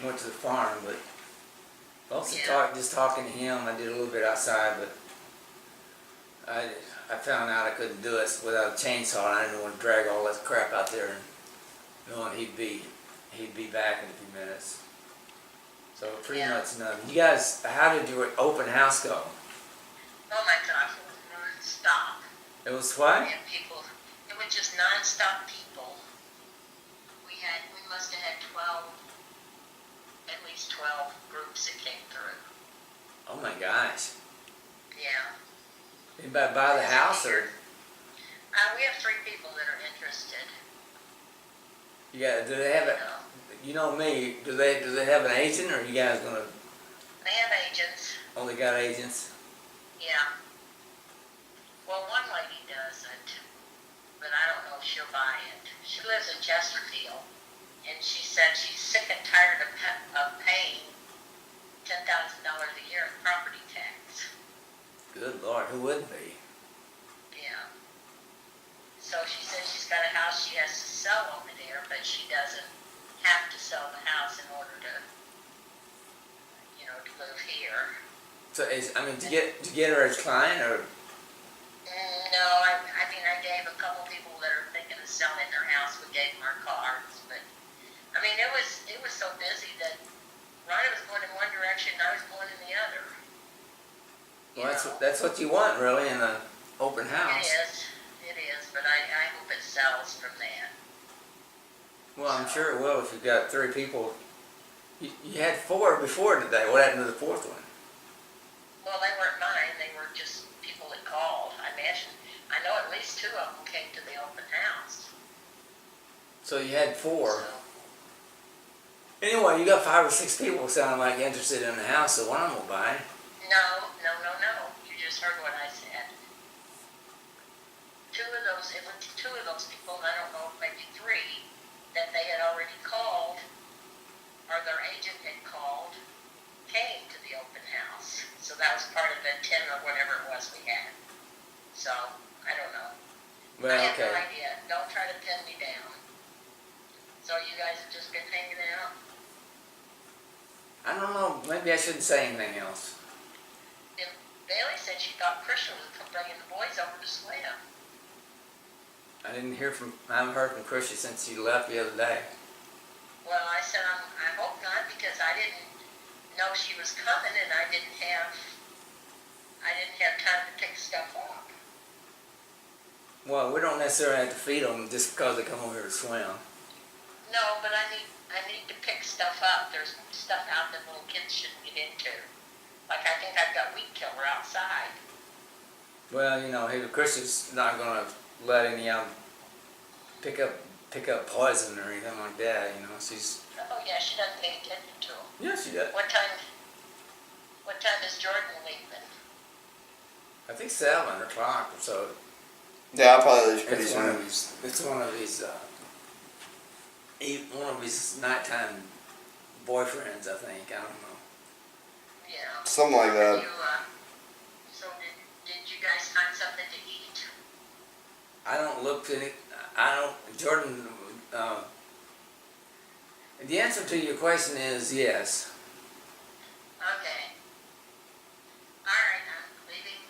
Went to the farm, but most of the talk, just talking to him. I did a little bit outside, but I found out I couldn't do it without a chainsaw, and I didn't want to drag all that crap out there, and knowing he'd be back in a few minutes. So pretty much nothing. You guys, how did your open house go? Oh my gosh, it was non-stop. It was what? And people, it was just nonstop people. We must have had 12, at least 12 groups that came through. Oh my gosh. Yeah. Anybody buy the house or We have 3 people that are interested. do they have You it? know. You know me. Do they have an agent or you guys gonna They have agents. only got agents? Yeah. Well, one lady doesn't, but I don't know if she'll buy it. She lives in Chesterfield, and she said she's sick and tired of paying $10,000 a year in property tax. Good Lord, who wouldn't be? Yeah. So she said she's got a house she has to sell over there, but she doesn't have to sell the house in order to, to move here. So to get her as client or No, I mean, I gave a couple people that are thinking of selling their house, we gave them our cards, but, I mean, it was so busy that Ronnie was going in one direction and I was going in the other. well, that's what you want really in an open house. It is, but I hope it sells from that. Well, I'm sure it will if you've got 3 people. You had 4 before today. What happened to the 4th one? Well, they weren't mine, they were just people that called. I know at least 2 of them came to the open house. So you had 4. So, Anyway, you got 5 or 6 people sounding like interested in the house, so one of them will buy. no. You just heard what I said. It was 2 of those people, and I don't know, maybe 3, that they had already called, or their agent had called, came to the open house. So that was part of the 10 or whatever it was we had. So, I don't know. Well, I have okay. no idea. Don't try to pin me down. So you guys have just been hanging out? I don't know. Maybe I shouldn't say anything else. And Bailey said she thought Christian was bringing the boys over to swim. I haven't heard from Chrissy since she left the other day. Well, I said, I hope not, because I didn't know she was coming, and I didn't have time to pick stuff up. Well, we don't necessarily have to feed them just because they come over here to swim. No, but I need to pick stuff up. There's stuff out that little kids shouldn't get into. Like, I think I've got weed killer outside. Well, Chrissy's not going to let any of them pick up poison or anything like that. She's. Oh, yeah, she doesn't pay attention to them. Yeah, she does. What time is Jordan leaving? I think 7 o'clock or so. Yeah, I'll probably leave pretty It's soon. one of his nighttime boyfriends, I think. I don't know. Yeah. Something like that. So did you guys find something to eat? I don't look to it. Jordan, the answer to your question is yes. Okay. Alright, I'm leaving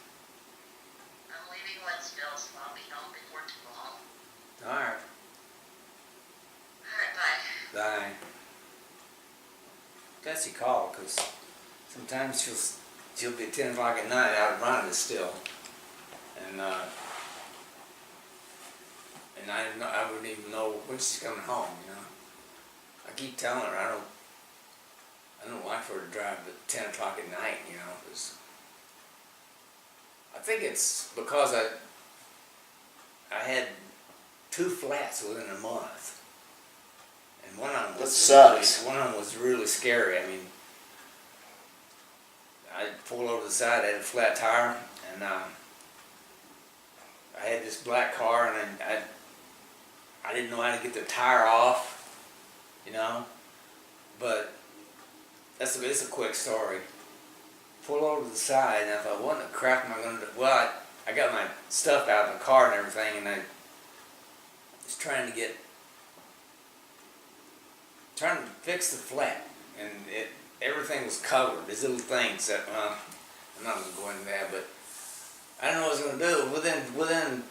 Wentzville, so I'll be home before too long. All right. Alright, bye. Bye. Betsy called because sometimes she'll be at 10 o'clock at night out of Rhonda still. And I wouldn't even know when she's coming home, I keep telling her I don't like for her to drive at 10 o'clock at night, 'cause I think it's because I had 2 flats within a month. And one of them was really scary. I mean, I pulled over the side, I had a flat tire, and I had this black car, and I didn't know how to get the tire off, but it's a quick story. Pull over to the side, and I thought, what the crap am I going to do? Well, I got my stuff out of the car and everything, and I was trying to fix the flat, and everything was covered. These little things that, I'm not going to go into that, but I didn't know what I was going to do. Within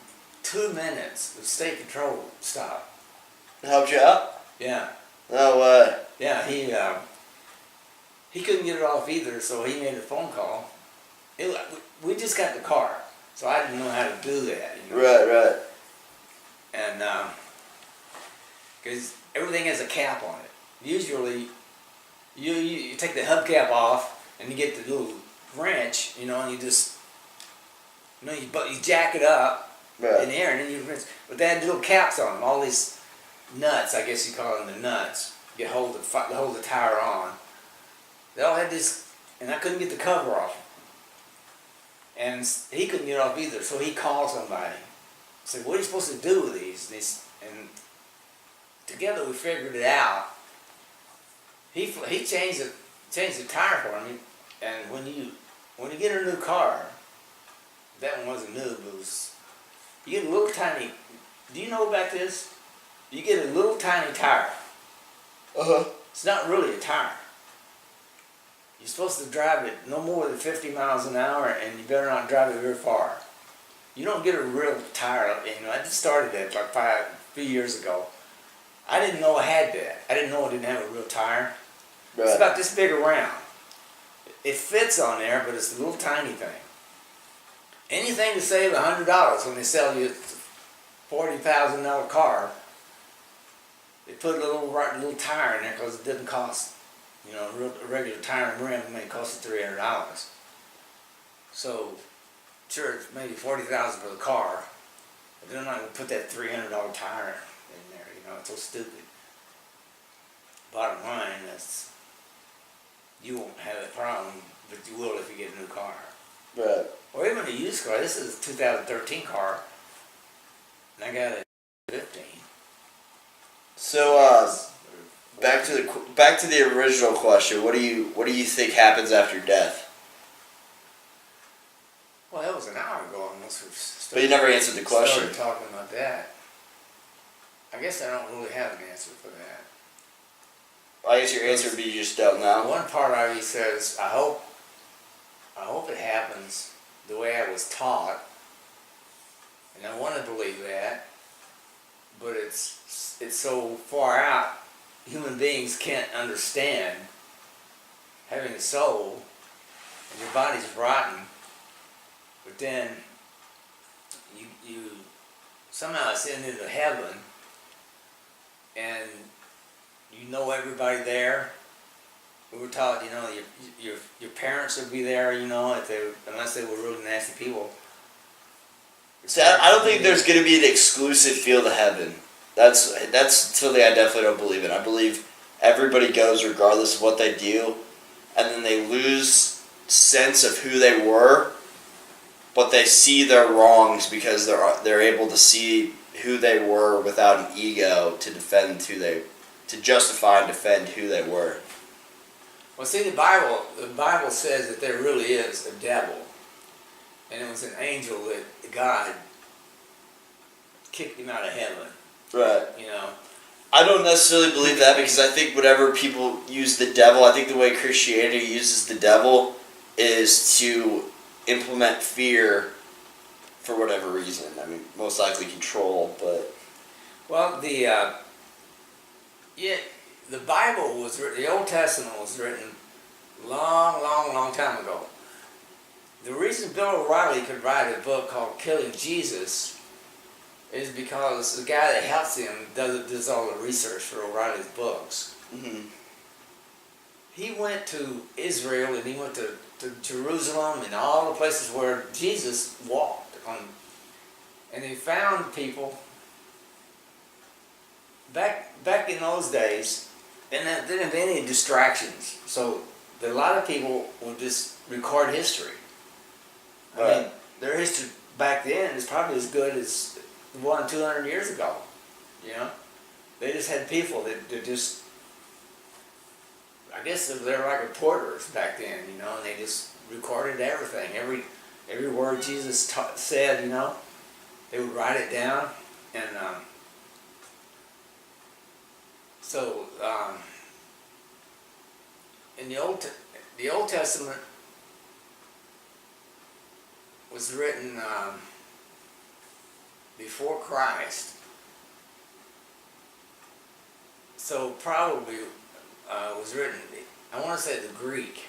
2 minutes, the state patrol stopped. Helped you out? Yeah. No way. Yeah, he couldn't get it off either, so he made a phone call. We just got the car. So I didn't know how to do that. You know? Right. And because everything has a cap on it. Usually, you take the hubcap off and you get the little wrench, you know, and you just, you know, you jack it up in Right. the air and then you wrench. But they had little caps on them, all these nuts, I guess you call them the nuts. You hold the tire on. They all had this, and I couldn't get the cover off. And he couldn't get it off either, so he called somebody. Said, "What are you supposed to do with these?" And together we figured it out. He changed the tire for me, and when you get a new car, that one wasn't new, but you get a little tiny. Do you know about this? You get a little tiny tire. It's not really a tire. You're supposed to drive it no more than 50 miles an hour, and you better not drive it very far. You don't get a real tire. You know, I just started that like a few years ago. I didn't know I had that. I didn't know I didn't have a real tire. It's Right. about this big around. It fits on there, but it's a little tiny thing. Anything to save $100 when they sell you a $40,000 car, they put a little tire in there because it didn't cost. You know, a regular tire and rim may cost you $300. So, sure, it's maybe $40,000 for the car, but they're not going to put that $300 tire in there. You know, it's so stupid. Bottom line, you won't have that problem, but you will if you get a new car. Right. Or even a used car. This is a 2013 car, and I got a 15. So, back to the original question. What do you think happens after death? Well, that was an hour ago almost. But you never answered the question. Started talking about that. I guess I don't really have an answer for that. I guess your answer would be you just don't know. One part of me says, I hope it happens the way I was taught, and I want to believe that, but it's so far out, human beings can't understand having a soul, and your body's rotten, but then you somehow ascend into heaven, and you know everybody there. We were taught, you know, your parents would be there, you know, unless they were really nasty people. See, I don't think there's going to be an exclusive field of heaven. That's something I definitely don't believe in. I believe everybody goes regardless of what they do, and then they lose sense of who they were, but they see their wrongs because they're able to see who they were without an ego to justify and defend who they were. Well, see, the Bible says that there really is a devil, and it was an angel that God kicked him out of heaven. Right. You know. I don't necessarily believe that because I think whenever people use the devil, I think the way Christianity uses the devil is to implement fear for whatever reason. I mean, most likely control, but... Well, the Bible was written, the Old Testament was written long time ago. The reason Bill O'Reilly could write a book called Killing Jesus is because the guy that helps him does all the research for O'Reilly's books. Mm-hmm. He went to Israel and he went to Jerusalem and all the places where Jesus walked on, and he found people back in those days, and they didn't have any distractions. So a lot of people would just record history. I mean, their history back then is probably as good as the one 200 years ago. You know, they just had people that just, I guess they were like reporters back then. You know, and they just recorded everything, every word Jesus said. You know, they would write it down, and so in the Old Testament was written before Christ, so probably was written, I want to say the Greek,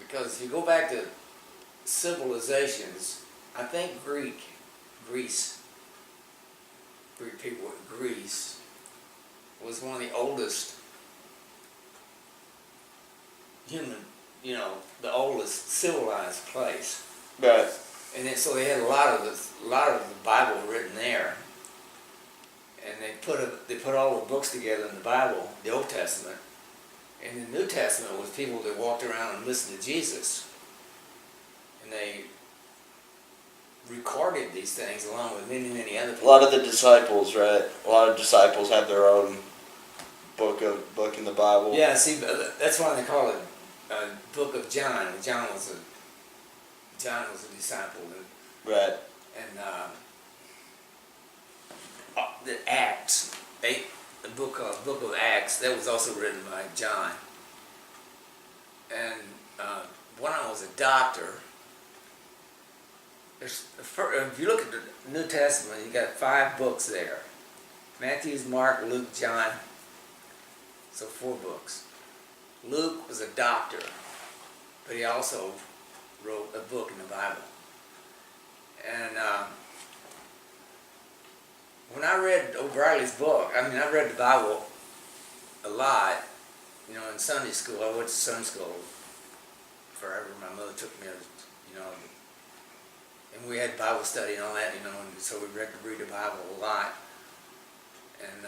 because if you go back to civilizations, I think Greece, Greek people, Greece was one of the oldest human, the oldest civilized place. Right. And then, so they had a lot of the Bible written there, and they put all the books together in the Bible, the Old Testament, and the New Testament was people that walked around and listened to Jesus, and they recorded these things along with many other A people. lot of the disciples, right? A lot of disciples have their own book in the Bible. Yeah, see, that's why they call it Book of John. John was a disciple, Right. and the Acts, the book of Acts, that was also written by John. And when I was a doctor, if you look at the New Testament, you got 5 books there: Matthew, Mark, Luke, John. So 4 books. Luke was a doctor, but he also wrote a book in the Bible. And when I read O'Reilly's book, I read the Bible a lot, in Sunday school. I went to Sunday school forever. My mother took me, and we had Bible study and all that, and so we read the Bible a lot. And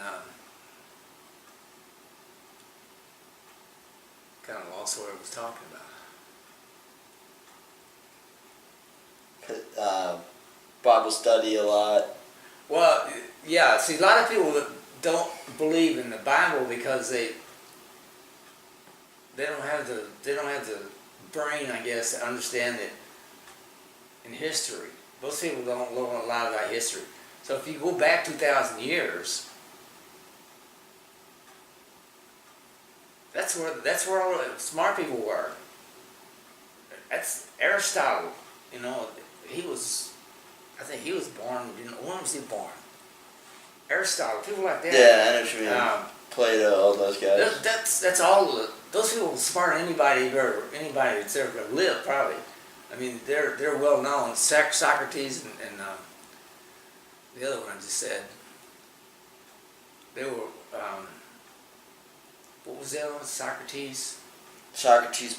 kind of lost what I was talking about. Bible study a lot. Well, yeah. See, a lot of people that don't believe in the Bible because they don't have the brain, I guess, to understand it in history. Most people don't know a lot about history. So if you go back 2,000 years, that's where all the smart people were. That's Aristotle. I think he was born. When was he born? Aristotle, people like that. Yeah, I know what you mean. Plato, all those guys. That's all. Those people are smarter than anybody that's ever lived, probably. They're well known. Socrates and the other one I just said. They were. What was the other one? Socrates,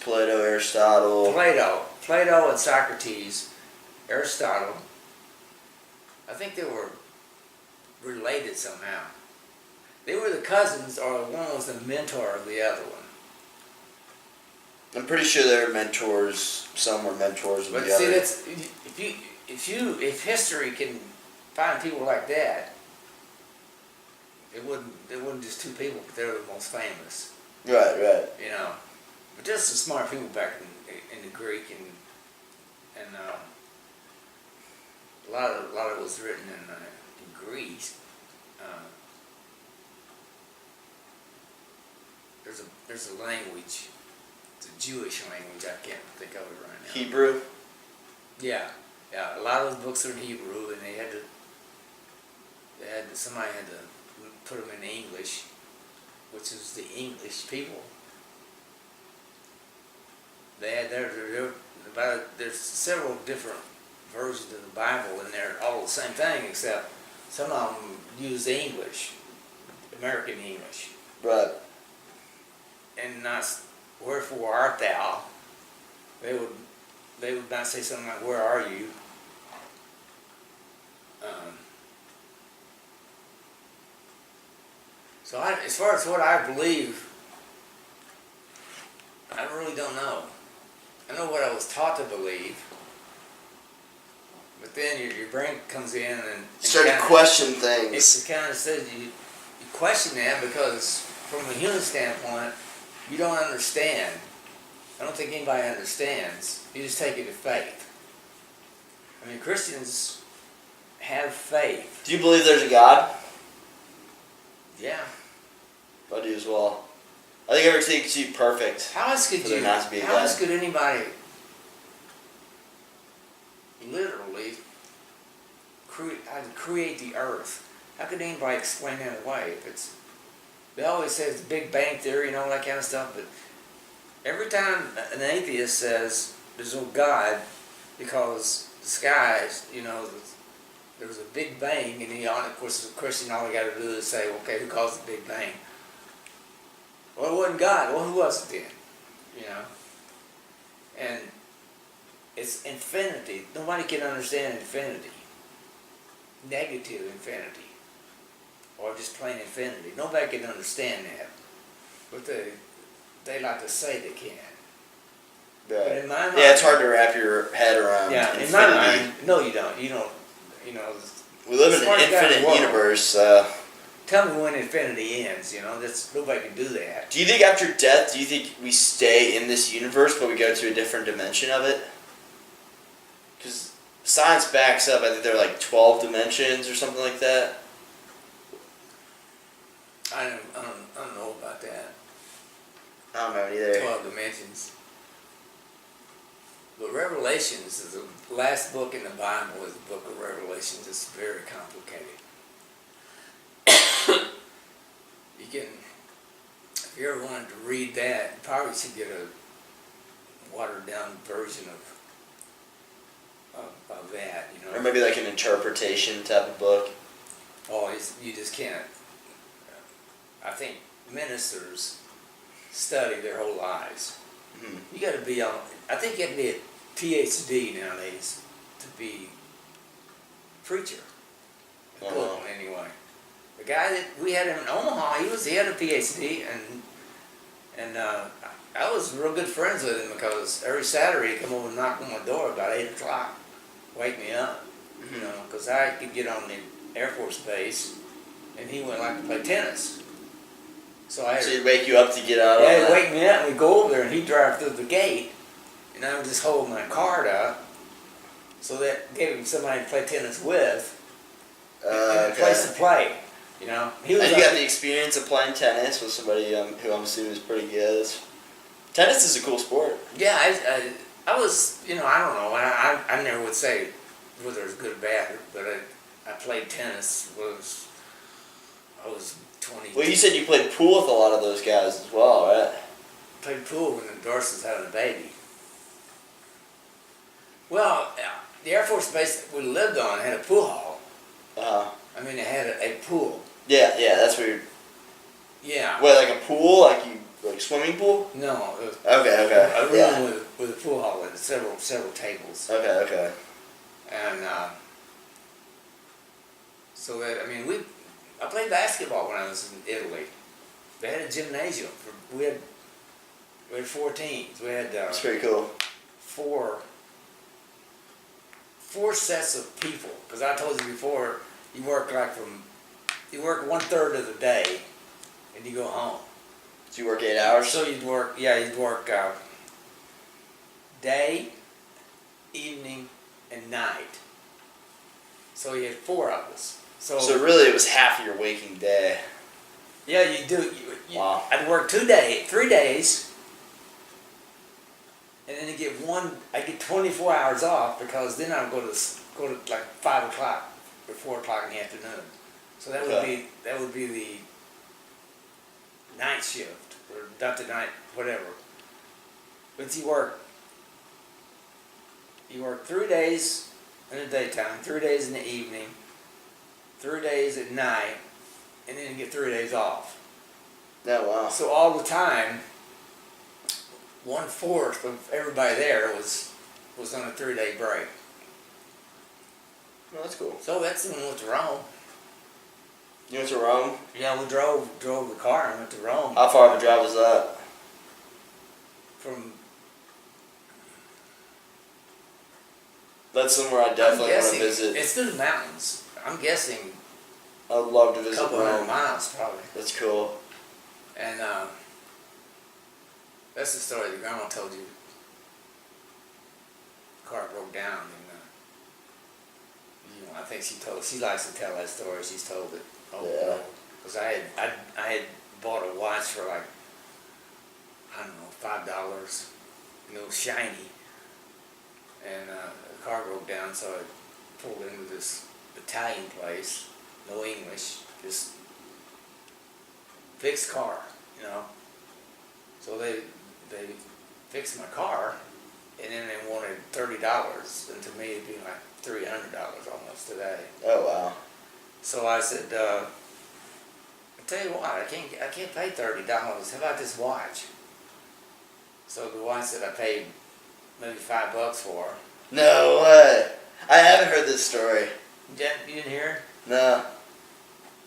Plato, Aristotle. Plato, and Socrates, Aristotle. I think they were related somehow. They were the cousins, or one was the mentor of the other one. I'm pretty sure they were mentors. Some were mentors of But the see, other. that's if history can find people like that, it wouldn't just 2 people, but they're the most famous. Right. But just the smart people back in the Greek and a lot of it was written in Greece. There's a language. It's a Jewish language. I can't think of it right now. Hebrew. Yeah. A lot of those books are in Hebrew, and somebody had to put them in English, which is the English people. There's several different versions of the Bible, and they're all the same thing, except some of them use English, American English, Right. and not "Wherefore art thou?" They would not say something like "Where are you?" So as far as what I believe, I really don't know. I know what I was taught to believe, but then your brain comes in and Start to question things. It kind of says you question that because from a human standpoint, you don't understand. I don't think anybody understands. You just take it to faith. Christians have faith. Do you believe there's a God? Yeah. I do as well. I think everything's too perfect. How else could anybody literally create the earth? How could anybody explain that away? They always say it's the Big Bang Theory and all that kind of stuff, but every time an atheist says there's no God because the skies, there was a big bang, and of course, as a Christian, all you got to do is say, okay, who caused the big bang? Well, it wasn't God. Well, who was it then? And it's infinity. Nobody can understand infinity. Negative infinity. Or just plain infinity. Nobody can understand that. But they like to say they can. Right. But in my mind, yeah, it's hard to wrap your head around. Yeah, infinity. in my mind, no, you don't. You don't. We live in an Smartest guy in the infinite world. universe. Tell me when infinity ends. That's nobody can do that. Do you think after death, do you think we stay in this universe, but we go to a different dimension of it? Because science backs up. I think there are like 12 dimensions or something like that. I don't know about that. I don't know either. 12 dimensions. But Revelations is the last book in the Bible. Is the book of Revelations. It's very complicated. You can, if you ever wanted to read that, you probably should get a watered down version of that. Or maybe like an interpretation type of book. Oh, you just can't. I think ministers study their whole lives. Mm-hmm. You got to be on. I think you have to be a PhD nowadays to be preacher. Uh-huh. Anyway, the guy that we had in Omaha, he had a PhD, and I was real good friends with him because every Saturday he'd come over and knock on my door about 8 o'clock, wake me up, because I could get on the Air Force Base, and he went like to play tennis. So he'd wake you up to get out. Yeah, he'd wake me up, and we'd go over there, and he'd drive through the gate, and I would just hold my card up, so that gave him somebody to play tennis with, and a place to play. He was. And you got the experience of playing tennis with somebody who I'm assuming is pretty good. Tennis is a cool sport. Yeah, I was, I don't know, I never would say whether it was good or bad, but I played tennis. I was 20. Well, you said you played pool with a lot of those guys as well, right? Played pool when the Doris was having a baby. Well, the Air Force Base that we lived on had a pool hall. I mean, it had a pool. Yeah, that's where you're... Yeah. Wait, like a pool? Like a swimming pool? No. It was Okay. a room with a pool hall and several tables. Okay. And so that, I played basketball when I was in Italy. They had a gymnasium. We had 4 teams. We had That's pretty cool. four sets of people. Because I told you before, you work 1/3 of the day, and you go home. So you work 8 hours? So you'd work day, evening, and night. So you had 4 of us. So really it was half of your waking day. yeah, you do. Wow. I'd work 3 days, and then I get 24 hours off because then I'd go to like 5 o'clock or 4 o'clock in the afternoon. So that would be the night shift, or not the night, whatever. But you work 3 days in the daytime, 3 days in the evening, 3 days at night, and then you get 3 days off. Yeah, wow. So all the time, 1/4 of everybody there was on a 3-day break. Well, that's cool. So that's when we went to Rome. You went to Rome? Yeah, we drove the car and went to Rome. How far of a drive was that? That's somewhere I definitely want to visit. It's through the mountains. I'm guessing I'd love to a visit couple Rome. hundred miles probably. That's cool. And that's the story that Grandma told you. The car broke down, and I think she likes to tell that story. She's told it. Yeah. Because I had bought a watch for like, I don't know, $5, and it was shiny. And the car broke down, so I pulled into this Italian place, no English, just fixed car, So they fixed my car, and then they wanted $30, and to me it'd be like $300 almost today. Oh wow. So I said, I tell you what, I can't pay $30. How about this watch? So the wife said I paid maybe $5 for her. No way. I haven't heard this story. You didn't hear her? No.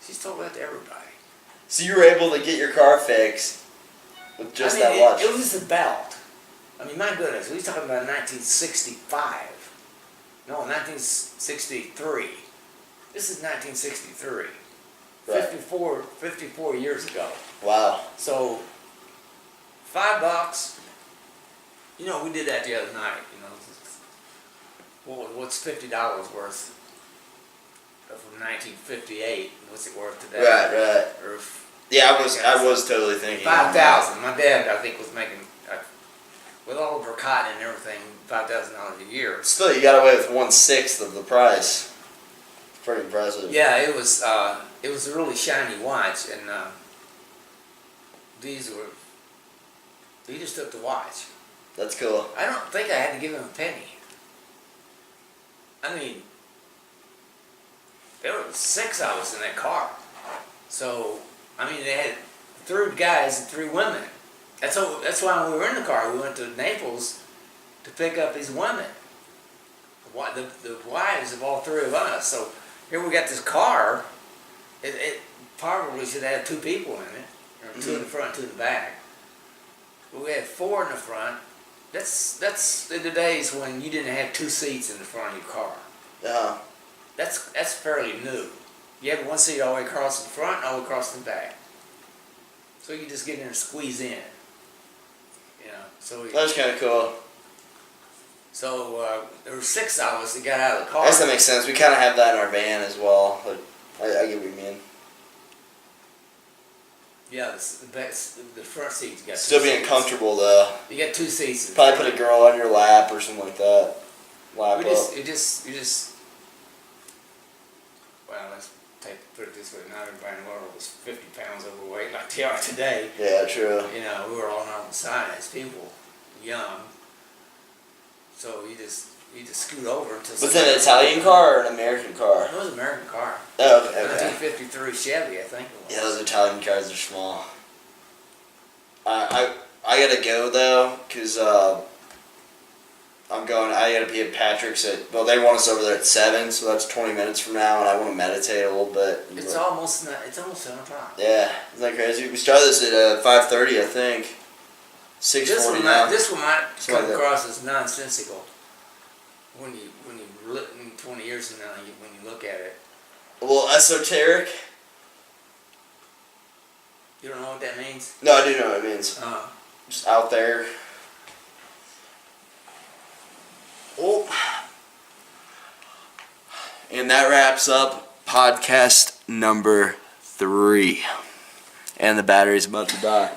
She's told that to everybody. So you were able to get your car fixed with just that watch? It was just a belt. I mean, my goodness, we're talking about 1965. No, 1963. This is 1963. Right. 54 years ago. Wow. So, $5. You know, we did that the other night. You know, what's $50 worth from 1958? What's it worth today? Right. Or Yeah, I was totally thinking. 5,000. My dad, I think, was making, with all of her cotton and everything, $5,000 a year. Still, you got away with 1/6 of the price. Pretty impressive. Yeah, it was a really shiny watch, and he just took the watch. That's cool. I don't think I had to give him a penny. I mean, there were 6 of us in that car. So, I mean, they had 3 guys and 3 women. That's why when we were in the car, we went to Naples to pick up these women. The wives of all 3 of us. So, here we got this car. It probably should have 2 people in it. Or 2 in the front, 2 in the back. But we had 4 in the front. That's in the days when you didn't have 2 seats in the front of your car. Yeah. That's fairly new. You have 1 seat all the way across the front, all the way across the back. So you just get in and squeeze in. You know. So That's kind of cool. So there were 6 of us that got out of the car. I guess that makes sense. We kind of have that in our van as well. But I get what you mean. Yeah, the front seats got. Still 2 being seats. comfortable though. You got 2 seats. In Probably front. put a girl on your lap or something like that. Lap We up. just. Well, put it this way. Not everybody in the world was 50 pounds overweight like they are today. Yeah, true. You know, we were all normal size people, young. So you just scoot over until. Was it an Italian car or an American car? It was an American car. Oh, okay. 1953 Chevy, I think it was. Yeah, those Italian cars are small. I gotta go though, cause I'm going. I gotta be at Patrick's well, they want us over there at 7, so that's 20 minutes from now, and I want to meditate a little bit. It's almost 7 o'clock. Yeah, isn't that crazy? We started this at 5:30, I think. 6:40 now. This one might come like that. across as nonsensical when you look in 20 years from now when you look at it. Well, esoteric. You don't know what that means? No, I do know what it means. Just out there. Oh. And that wraps up podcast number 3. And the battery's about to die.